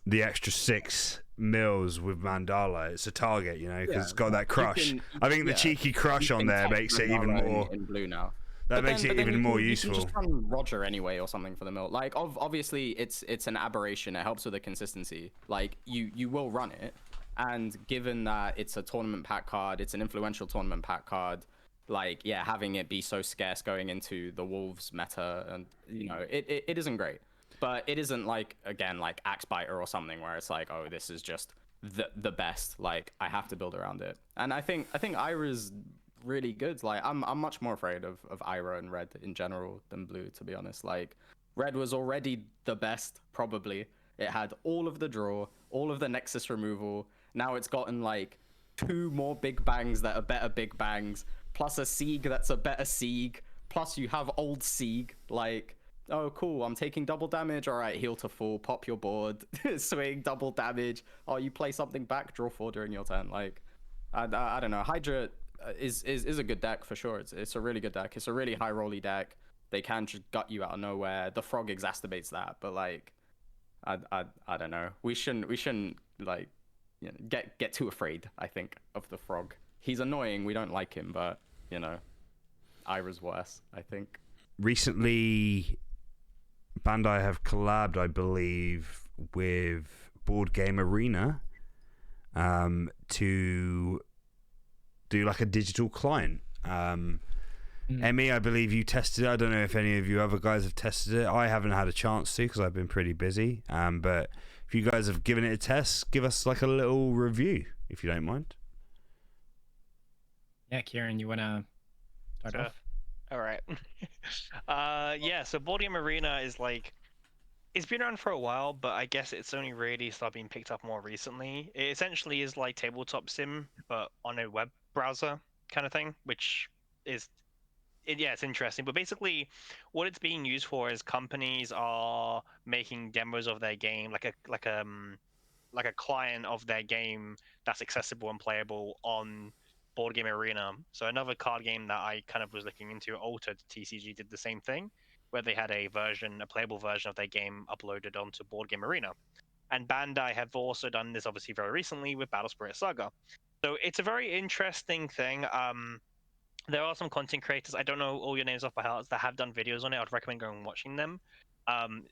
[SPEAKER 1] the extra 6 mils with Mandala, it's a target, you know, because it's got that crush. I think the cheeky crush on there makes it even more.
[SPEAKER 3] In blue now.
[SPEAKER 1] That makes it even more useful.
[SPEAKER 3] You can just run Roger anyway or something for the mill. Like, obviously, it's an aberration. It helps with the consistency. Like, you will run it, and given that it's a tournament pack card, it's an influential tournament pack card. Like, yeah, having it be so scarce going into the Wolves meta, and you know, it isn't great, but it isn't like, again, like Axbiter or something where it's like, oh, this is just the best. Like, I have to build around it, and I think Ira's really good. Like, I'm much more afraid of Ira and red in general than blue, to be honest. Like, red was already the best, probably. It had all of the draw, all of the Nexus removal. Now it's gotten like 2 more big bangs that are better big bangs, plus a Sieg that's a better Sieg, plus you have old Sieg. Like, oh cool, I'm taking double damage, all right, heal to full, pop your board, swing, double damage, oh, you play something back, draw 4 during your turn. Like, I don't know. Hydra is a good deck for sure. It's a really good deck. It's a really high rolly deck. They can just gut you out of nowhere. The frog exacerbates that, but like, I don't know. We shouldn't like, you know, get too afraid, I think, of the frog. He's annoying, we don't like him, but, you know, Ira's worse, I think.
[SPEAKER 1] Recently, Bandai have collabed, I believe, with Board Game Arena to do like a digital client. Emmy, I believe you tested it. I don't know if any of you other guys have tested it. I haven't had a chance to because I've been pretty busy. But if you guys have given it a test, give us like a little review, if you don't mind.
[SPEAKER 2] Yeah, Kieran, you want to start off?
[SPEAKER 4] All right. Yeah, so Board Game Arena is like, it's been around for a while, but I guess it's only really started being picked up more recently. It essentially is like tabletop sim, but on a web browser kind of thing, which is, yeah, it's interesting. But basically, what it's being used for is companies are making demos of their game, like a client of their game that's accessible and playable on Board Game Arena. So another card game that I kind of was looking into, Altered TCG, did the same thing, where they had a playable version of their game uploaded onto Board Game Arena. And Bandai have also done this obviously very recently with Battle Spirit Saga. So it's a very interesting thing. There are some content creators, I don't know all your names off by heart, that have done videos on it. I'd recommend going and watching them.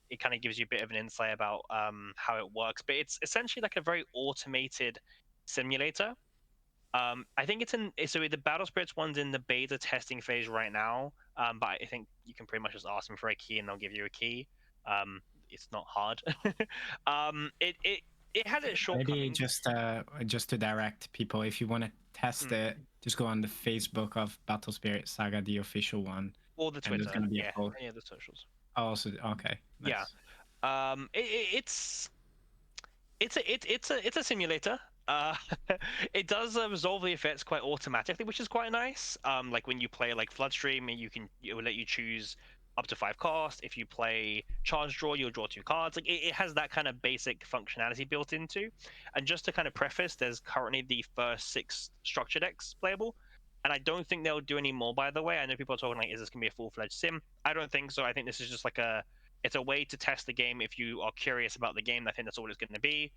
[SPEAKER 4] It kind of gives you a bit of an insight about how it works, but it's essentially like a very automated simulator. I think so the Battle Spirits one's in the beta testing phase right now, but I think you can pretty much just ask them for a key and they'll give you a key. It's not hard. It had a shortcoming.
[SPEAKER 2] Maybe just to direct people, if you want to test it, just go on the Facebook of Battle Spirit Saga, the official one,
[SPEAKER 4] or the Twitter.
[SPEAKER 2] Any
[SPEAKER 4] of the socials.
[SPEAKER 2] Oh, also, okay. Nice.
[SPEAKER 4] Yeah. It's a simulator. It does resolve the effects quite automatically, which is quite nice. Like when you play like Floodstream, it will let you choose up to 5 cost. If you play charge draw, you'll draw 2 cards. Like it has that kind of basic functionality built into. And just to kind of preface, there's currently the first 6 structure decks playable. And I don't think they'll do any more, by the way. I know people are talking like, is this gonna be a full-fledged sim? I don't think so. I think this is just like it's a way to test the game if you are curious about the game. I think that's all it's gonna be.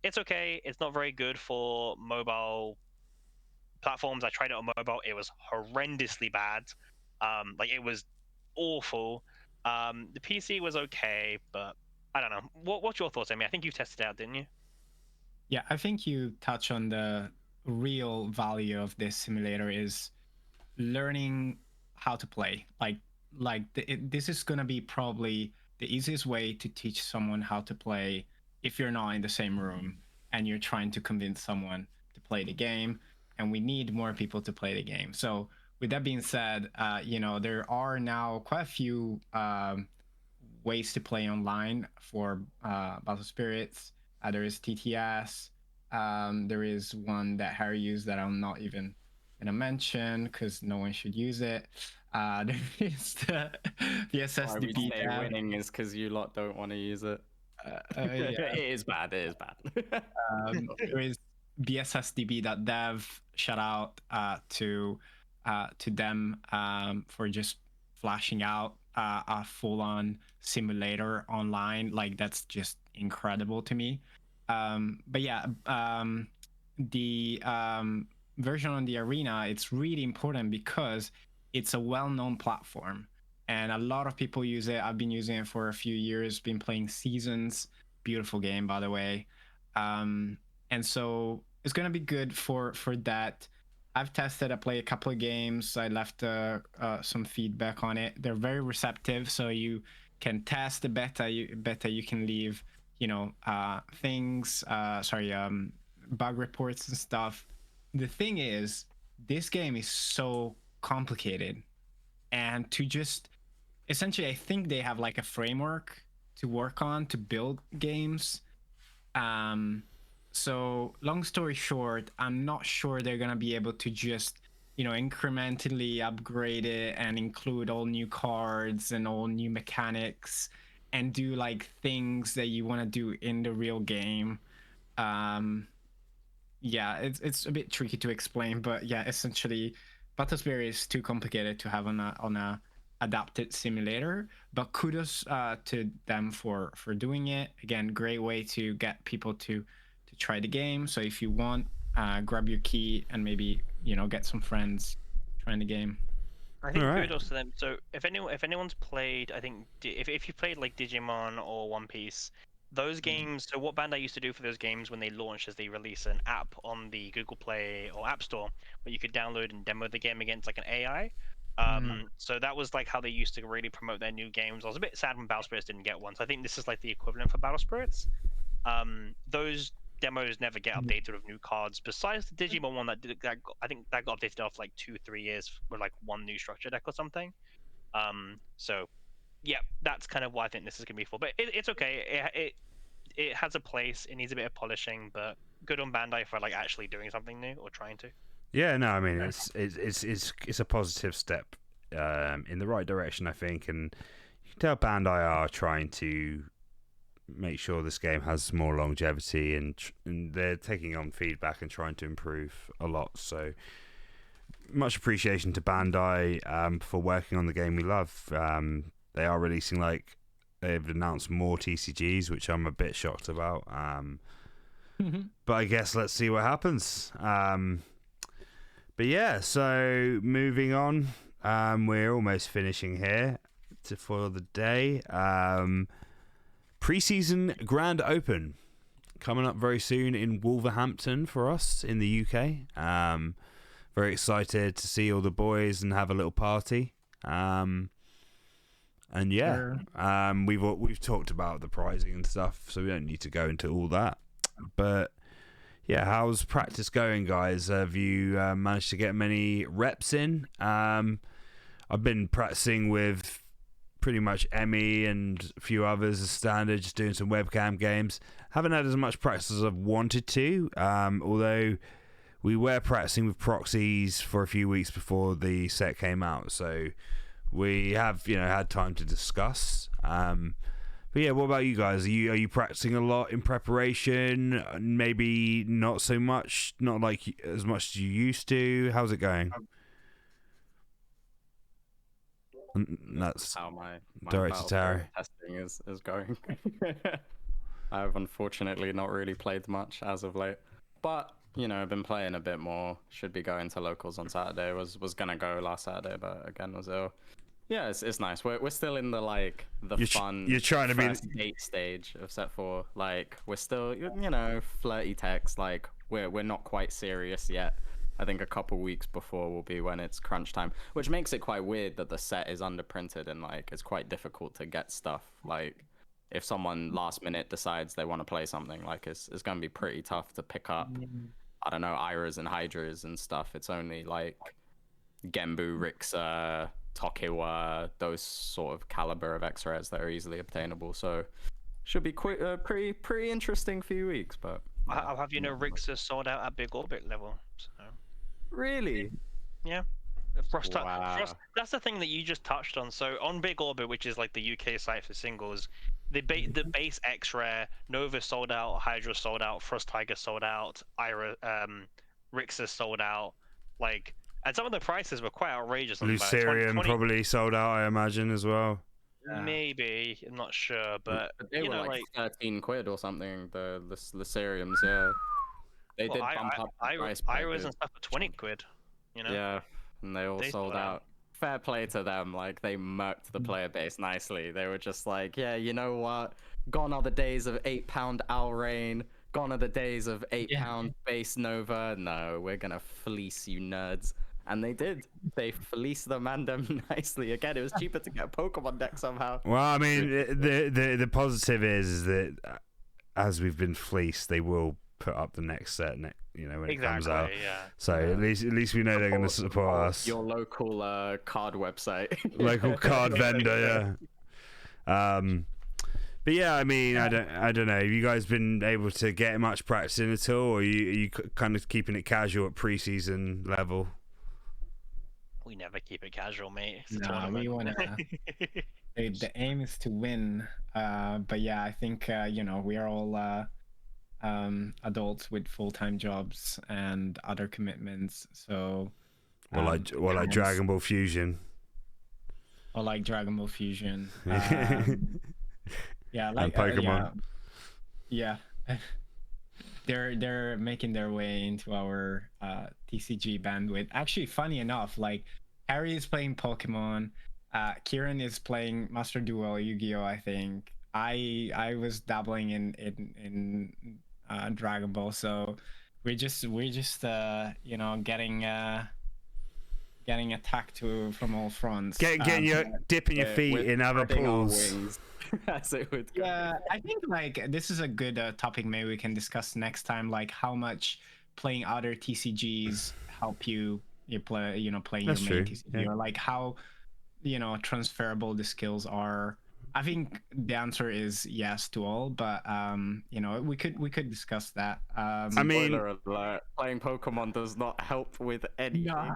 [SPEAKER 4] It's okay. It's not very good for mobile platforms. I tried it on mobile. It was horrendously bad. Like it was awful. The PC was okay, but I don't know. What's your thoughts, Amy? I think you tested it out, didn't you?
[SPEAKER 2] Yeah, I think you touch on the real value of this simulator is learning how to play. This is gonna be probably the easiest way to teach someone how to play if you're not in the same room and you're trying to convince someone to play the game. And we need more people to play the game. So with that being said, there are now quite a few ways to play online for Battle Spirits. There is TTS. There is one that Harry used that I'm not even gonna mention because no one should use it. There is the
[SPEAKER 3] Why we
[SPEAKER 2] SSDP
[SPEAKER 3] say
[SPEAKER 2] tab.
[SPEAKER 3] winning is because you lot don't want to use it.
[SPEAKER 2] Yeah.
[SPEAKER 3] It is bad. It is bad.
[SPEAKER 2] There is bssdb.dev. Shout out to them for just flashing out a full-on simulator online. Like that's just incredible to me. But yeah, the version on the arena, it's really important because it's a well-known platform and a lot of people use it. I've been using it for a few years, been playing Seasons. Beautiful game, by the way. And so it's going to be good for that. I've tested, I played a couple of games. I left some feedback on it. They're very receptive, so you can test the beta. You can leave, bug reports and stuff. The thing is, this game is so complicated, and to just essentially, I think they have like a framework to work on to build games. So long story short, I'm not sure they're gonna be able to just incrementally upgrade it and include all new cards and all new mechanics and do like things that you want to do in the real game. Yeah, it's a bit tricky to explain, but yeah, essentially Battlesphere is too complicated to have on a adapted simulator, but kudos to them for doing it. Again, great way to get people to try the game. So if you want, grab your key and maybe get some friends trying the game.
[SPEAKER 4] I think
[SPEAKER 1] Alright.
[SPEAKER 4] kudos to them. So if anyone's played, I think if you played like Digimon or One Piece, those games. So what Bandai used to do for those games when they launched is they release an app on the Google Play or App Store where you could download and demo the game against like an AI. So that was like how they used to really promote their new games. I was a bit sad when Battle Spirits didn't get one. So I think this is like the equivalent for Battle Spirits. Those demos never get updated with new cards. Besides the Digimon one I think that got updated after like 2-3 years with like one new structure deck or something. So yeah, that's kind of what I think this is gonna be for. But it's okay. It has a place. It needs a bit of polishing, but good on Bandai for like actually doing something new or trying to.
[SPEAKER 1] Yeah, no, I mean it's a positive step in the right direction, I think, and you can tell Bandai are trying to make sure this game has more longevity, and they're taking on feedback and trying to improve a lot. So much appreciation to Bandai for working on the game we love. They are releasing, like, they've announced more TCGs, which I'm a bit shocked about. But I guess let's see what happens. But yeah, so moving on, we're almost finishing here for the day. Pre-season Grand Open coming up very soon in Wolverhampton for us in the UK. Very excited to see all the boys and have a little party. And yeah, sure. We've talked about the pricing and stuff, so we don't need to go into all that. But yeah, how's practice going, guys? Have you managed to get many reps in? I've been practicing with pretty much Emmy and a few others as standard, just doing some webcam games. Haven't had as much practice as I've wanted to, although we were practicing with proxies for a few weeks before the set came out, so we have had time to discuss. But yeah, what about you guys? Are you practicing a lot in preparation? Maybe not so much, not like as much as you used to. How's it going? That's
[SPEAKER 3] How my
[SPEAKER 1] Director Terry.
[SPEAKER 3] testing is going. I've unfortunately not really played much as of late, but I've been playing a bit more. Should be going to locals on Saturday. Was gonna go last Saturday, but again was ill. Yeah, it's nice. We're still in the fun.
[SPEAKER 1] You're trying to be
[SPEAKER 3] first date stage of set 4. Like we're still flirty text. Like we're not quite serious yet. I think a couple weeks before will be when it's crunch time, which makes it quite weird that the set is underprinted and like it's quite difficult to get stuff. Like if someone last minute decides they want to play something, like it's gonna be pretty tough to pick up. I don't know, Iras and Hydras and stuff. It's only like Genbu, Rixa, Tokiwa, those sort of caliber of X-rares that are easily obtainable. So should be pretty interesting few weeks. But
[SPEAKER 4] I'll have Rigs are sold out at big orbit level. So.
[SPEAKER 3] Really?
[SPEAKER 4] Yeah. Frost, that's the thing that you just touched on. So on Big Orbit, which is like the UK site for singles, the base X Rare, Nova sold out, Hydra sold out, Frost Tiger sold out, Ira, Rixa sold out, like, and some of the prices were quite outrageous.
[SPEAKER 1] Lucerium probably sold out, I imagine, as well.
[SPEAKER 4] Maybe, I'm not sure, but
[SPEAKER 3] they were like 13 quid or something. The Luceriums, yeah. They did bump up the price.
[SPEAKER 4] Iras and stuff for 20 quid.
[SPEAKER 3] Yeah, and they all sold out. Fair play to them. Like they murked the player base nicely. They were just like, yeah, you know what? Gone are the days of £8 Alrain. Gone are the days of £8 base Nova. No, we're gonna fleece you nerds. And they did. They fleeced the Mandem nicely. Again, it was cheaper to get a Pokemon deck somehow.
[SPEAKER 1] Well, I mean, the positive is that as we've been fleeced, they will put up the next set, when it comes out.
[SPEAKER 4] Yeah.
[SPEAKER 1] So at least we know they're going to support us.
[SPEAKER 3] Your local card website,
[SPEAKER 1] local card vendor, yeah. But yeah, I mean, I don't know. Have you guys been able to get much practice in at all, or are you kind of keeping it casual at preseason level?
[SPEAKER 4] We never keep it casual, mate.
[SPEAKER 2] No, we wanna. The aim is to win. But yeah, I think we are all adults with full-time jobs and other commitments. So,
[SPEAKER 1] like Dragon Ball Fusion.
[SPEAKER 2] Or like Dragon Ball Fusion. Yeah,
[SPEAKER 1] and
[SPEAKER 2] like
[SPEAKER 1] Pokemon.
[SPEAKER 2] Yeah. They're making their way into our TCG bandwidth. Actually, funny enough, like Harry is playing Pokemon, Kieran is playing Master Duel Yu-Gi-Oh! I think I was dabbling in Dragon Ball, so we're just getting attacked from all fronts.
[SPEAKER 1] Dipping your feet in other pools.
[SPEAKER 3] As it would go.
[SPEAKER 2] Yeah, I think like this is a good topic. Maybe we can discuss next time, like how much playing other TCGs help you playing
[SPEAKER 1] That's
[SPEAKER 2] your main
[SPEAKER 1] true.
[SPEAKER 2] TCG, or like how transferable the skills are. I think the answer is yes to all, but we could discuss that.
[SPEAKER 1] I mean,
[SPEAKER 3] spoiler alert, playing Pokemon does not help with anything.
[SPEAKER 2] No.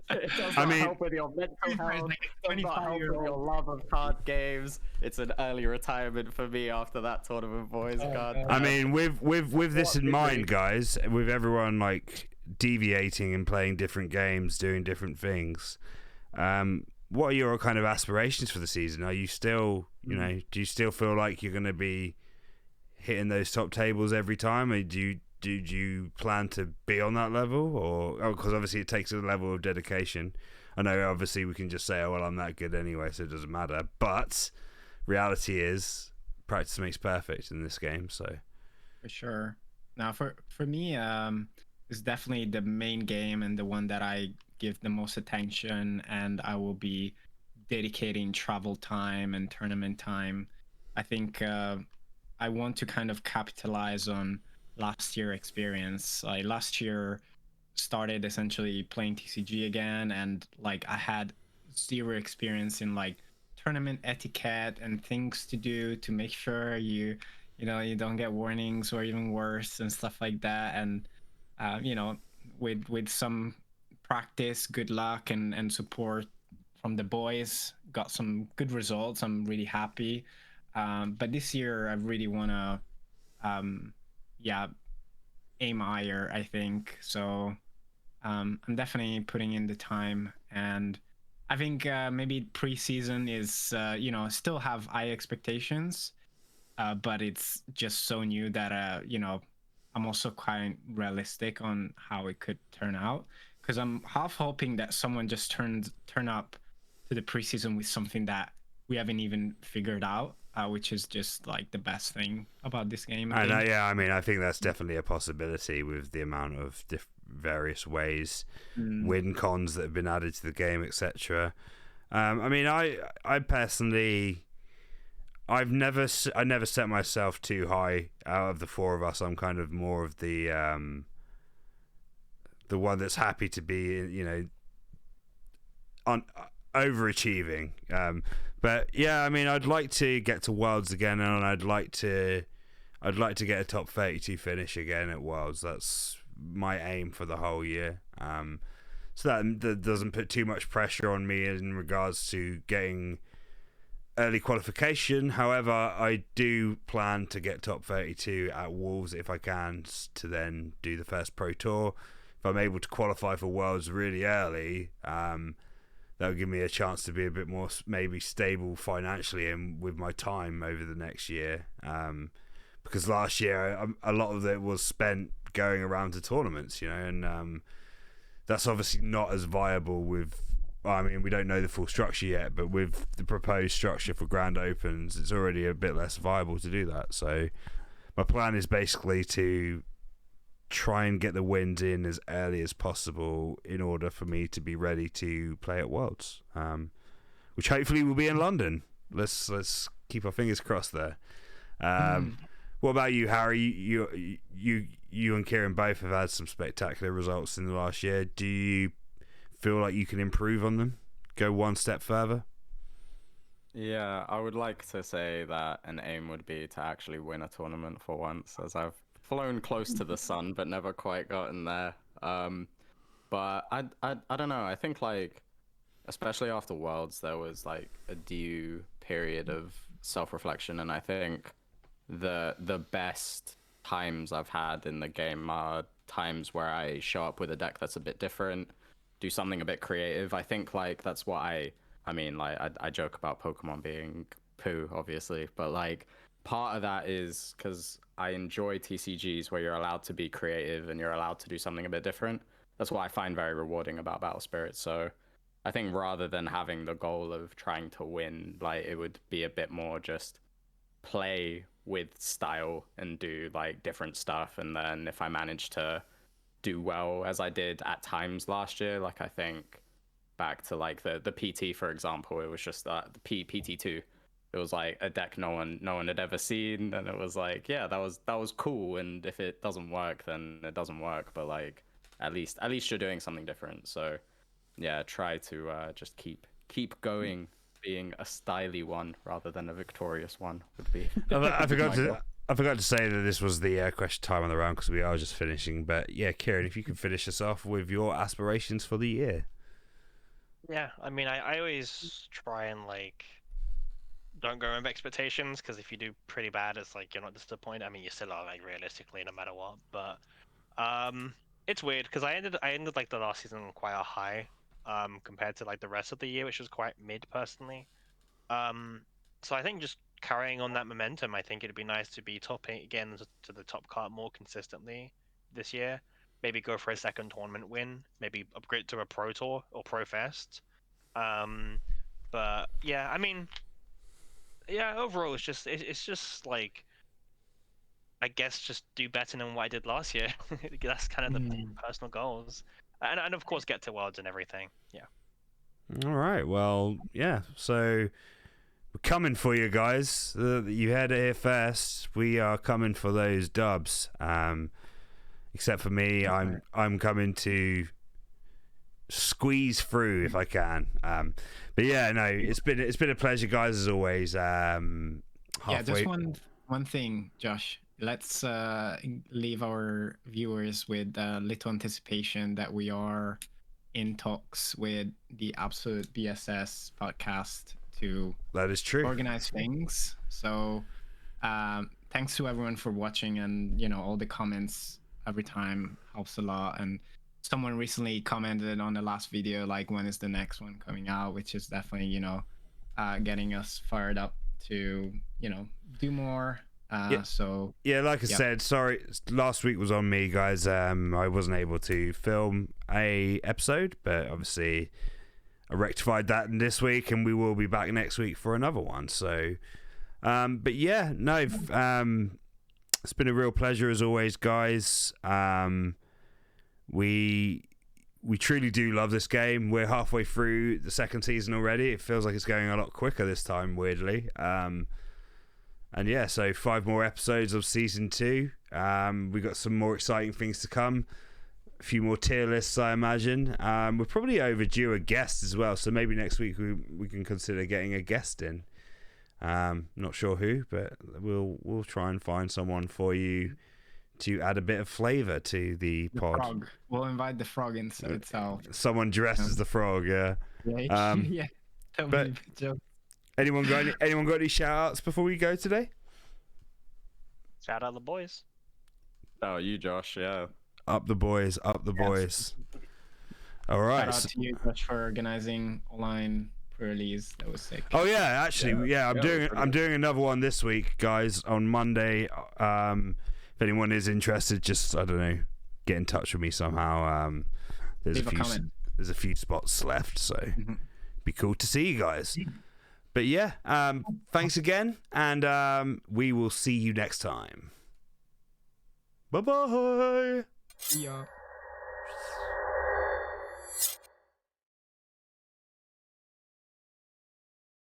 [SPEAKER 3] It does not help with your mental health. It does not help with your love of card games. It's an early retirement for me after that tournament, boys. God.
[SPEAKER 1] I mean, with this in mind, guys, with everyone like deviating and playing different games, doing different things, what are your kind of aspirations for the season? Are you still, do you still feel like you're going to be hitting those top tables every time? Or do you plan to be on that level? Or because obviously it takes a level of dedication. I know obviously we can just say, oh, well, I'm that good anyway, so it doesn't matter. But reality is practice makes perfect in this game. So
[SPEAKER 2] for sure. Now, for me, it's definitely the main game and the one that I give the most attention, and I will be dedicating travel time and tournament time. I think I want to kind of capitalize on last year experience. Like last year started essentially playing TCG again, and like I had zero experience in like tournament etiquette and things to do to make sure you don't get warnings or even worse and stuff like that. And with some practice, good luck, and support, from the boys, got some good results. I'm really happy. But this year I really want to yeah, aim higher, I think. So I'm definitely putting in the time, and I think maybe preseason is still have high expectations, but it's just so new that I'm also quite realistic on how it could turn out, because I'm half hoping that someone just turn up to the preseason with something that we haven't even figured out, which is just like the best thing about this game. I think.
[SPEAKER 1] Yeah, I mean, I think that's definitely a possibility with the amount of various ways, win cons that have been added to the game, etc. I mean, I personally, I never set myself too high. Out of the four of us, I'm kind of more of the one that's happy to be, overachieving. But yeah, I mean, I'd like to get to Worlds again, and I'd like to get a top 32 finish again at Worlds. That's my aim for the whole year. So that doesn't put too much pressure on me in regards to getting early qualification. However, I do plan to get top 32 at Wolves if I can, to then do the first Pro Tour. If I'm able to qualify for Worlds really early, that would give me a chance to be a bit more maybe stable financially and with my time over the next year. Because last year a lot of it was spent going around to tournaments, and that's obviously not as viable with. I mean, we don't know the full structure yet, but with the proposed structure for Grand Opens, it's already a bit less viable to do that. So my plan is basically to try and get the wins in as early as possible in order for me to be ready to play at Worlds, which hopefully will be in London. Let's keep our fingers crossed there. What about you, Harry? You and Kieran both have had some spectacular results in the last year. Do you feel like you can improve on them? Go one step further?
[SPEAKER 3] Yeah, I would like to say that an aim would be to actually win a tournament for once, as I've flown close to the sun but never quite gotten there. But I don't know. I think, like, especially after Worlds, there was like a due period of self-reflection, and I think the best times I've had in the game are times where I show up with a deck that's a bit different, do something a bit creative. I think like that's what I mean, like I joke about Pokemon being poo, obviously, but like part of that is because I enjoy TCGs where you're allowed to be creative and you're allowed to do something a bit different. That's what I find very rewarding about Battle Spirit. So I think rather than having the goal of trying to win, like it would be a bit more just play with style and do like different stuff. And then if I manage to do well as I did at times last year, like I think back to like the PT, for example, it was just the PT2. It was like a deck no one had ever seen, and it was like, yeah, that was cool. And if it doesn't work, then it doesn't work. But like at least you're doing something different. So yeah, try to just keep going, being a styly one rather than a victorious one would be.
[SPEAKER 1] I forgot to say that this was the question time on the round because we are just finishing. But yeah, Kieran, if you can finish us off with your aspirations for the year.
[SPEAKER 4] Yeah, I mean, I always try and like don't go in with expectations, because if you do pretty bad, it's like you're not disappointed. I mean, you still are, like, realistically, no matter what. But it's weird because I ended like the last season on quite a high, compared to like the rest of the year, which was quite mid personally. So I think just carrying on that momentum, I think it'd be nice to be top 8 again to the top card more consistently this year. Maybe go for a second tournament win. Maybe upgrade to a Pro Tour or Pro Fest. But yeah, I mean, yeah, overall it's just like, I guess just do better than what I did last year. That's kind of the personal goals, and of course get to Worlds and everything. Yeah.
[SPEAKER 1] All right. Well, yeah. So we're coming for you guys. You heard it here first. We are coming for those dubs. Except for me, I'm coming to squeeze through if I can. But yeah, no, it's been a pleasure, guys, as always.
[SPEAKER 2] Yeah, just one thing, Josh. Let's leave our viewers with little anticipation that we are in talks with the Absolute BSS podcast to
[SPEAKER 1] That is true.
[SPEAKER 2] organize things. So thanks to everyone for watching, and all the comments every time helps a lot. And someone recently commented on the last video, like, when is the next one coming out, which is definitely getting us fired up to do more.
[SPEAKER 1] Yeah.
[SPEAKER 2] So
[SPEAKER 1] Yeah, like I
[SPEAKER 2] Yep.
[SPEAKER 1] said, sorry, last week was on me, guys. I wasn't able to film a episode, but obviously I rectified that this week, and we will be back next week for another one. So, but yeah, no, it's been a real pleasure as always, guys. We truly do love this game. We're halfway through the second season already. It feels like it's going a lot quicker this time, weirdly. And yeah, so 5 more episodes of season 2. We got some more exciting things to come. A few more tier lists, I imagine. We're probably overdue a guest as well, so maybe next week we can consider getting a guest in. Not sure who, but we'll try and find someone for you to add a bit of flavour to the pod.
[SPEAKER 2] Frog. We'll invite the frog itself.
[SPEAKER 1] Someone dressed as the frog, yeah.
[SPEAKER 2] Yeah. Yeah.
[SPEAKER 1] but- Anyone got any shout outs before we go today?
[SPEAKER 4] Shout out the boys.
[SPEAKER 3] Oh, you, Josh, yeah.
[SPEAKER 1] Up the boys, up the boys. All right.
[SPEAKER 2] Shout out to you, Josh, for organizing online pre-release. That was sick.
[SPEAKER 1] Oh yeah, actually, yeah. I'm doing another one this week, guys, on Monday. If anyone is interested, just I don't know, get in touch with me somehow.
[SPEAKER 2] Leave a comment.
[SPEAKER 1] There's a few spots left, so be cool to see you guys. But yeah, thanks again, and we will see you next time. Bye bye.
[SPEAKER 2] See ya.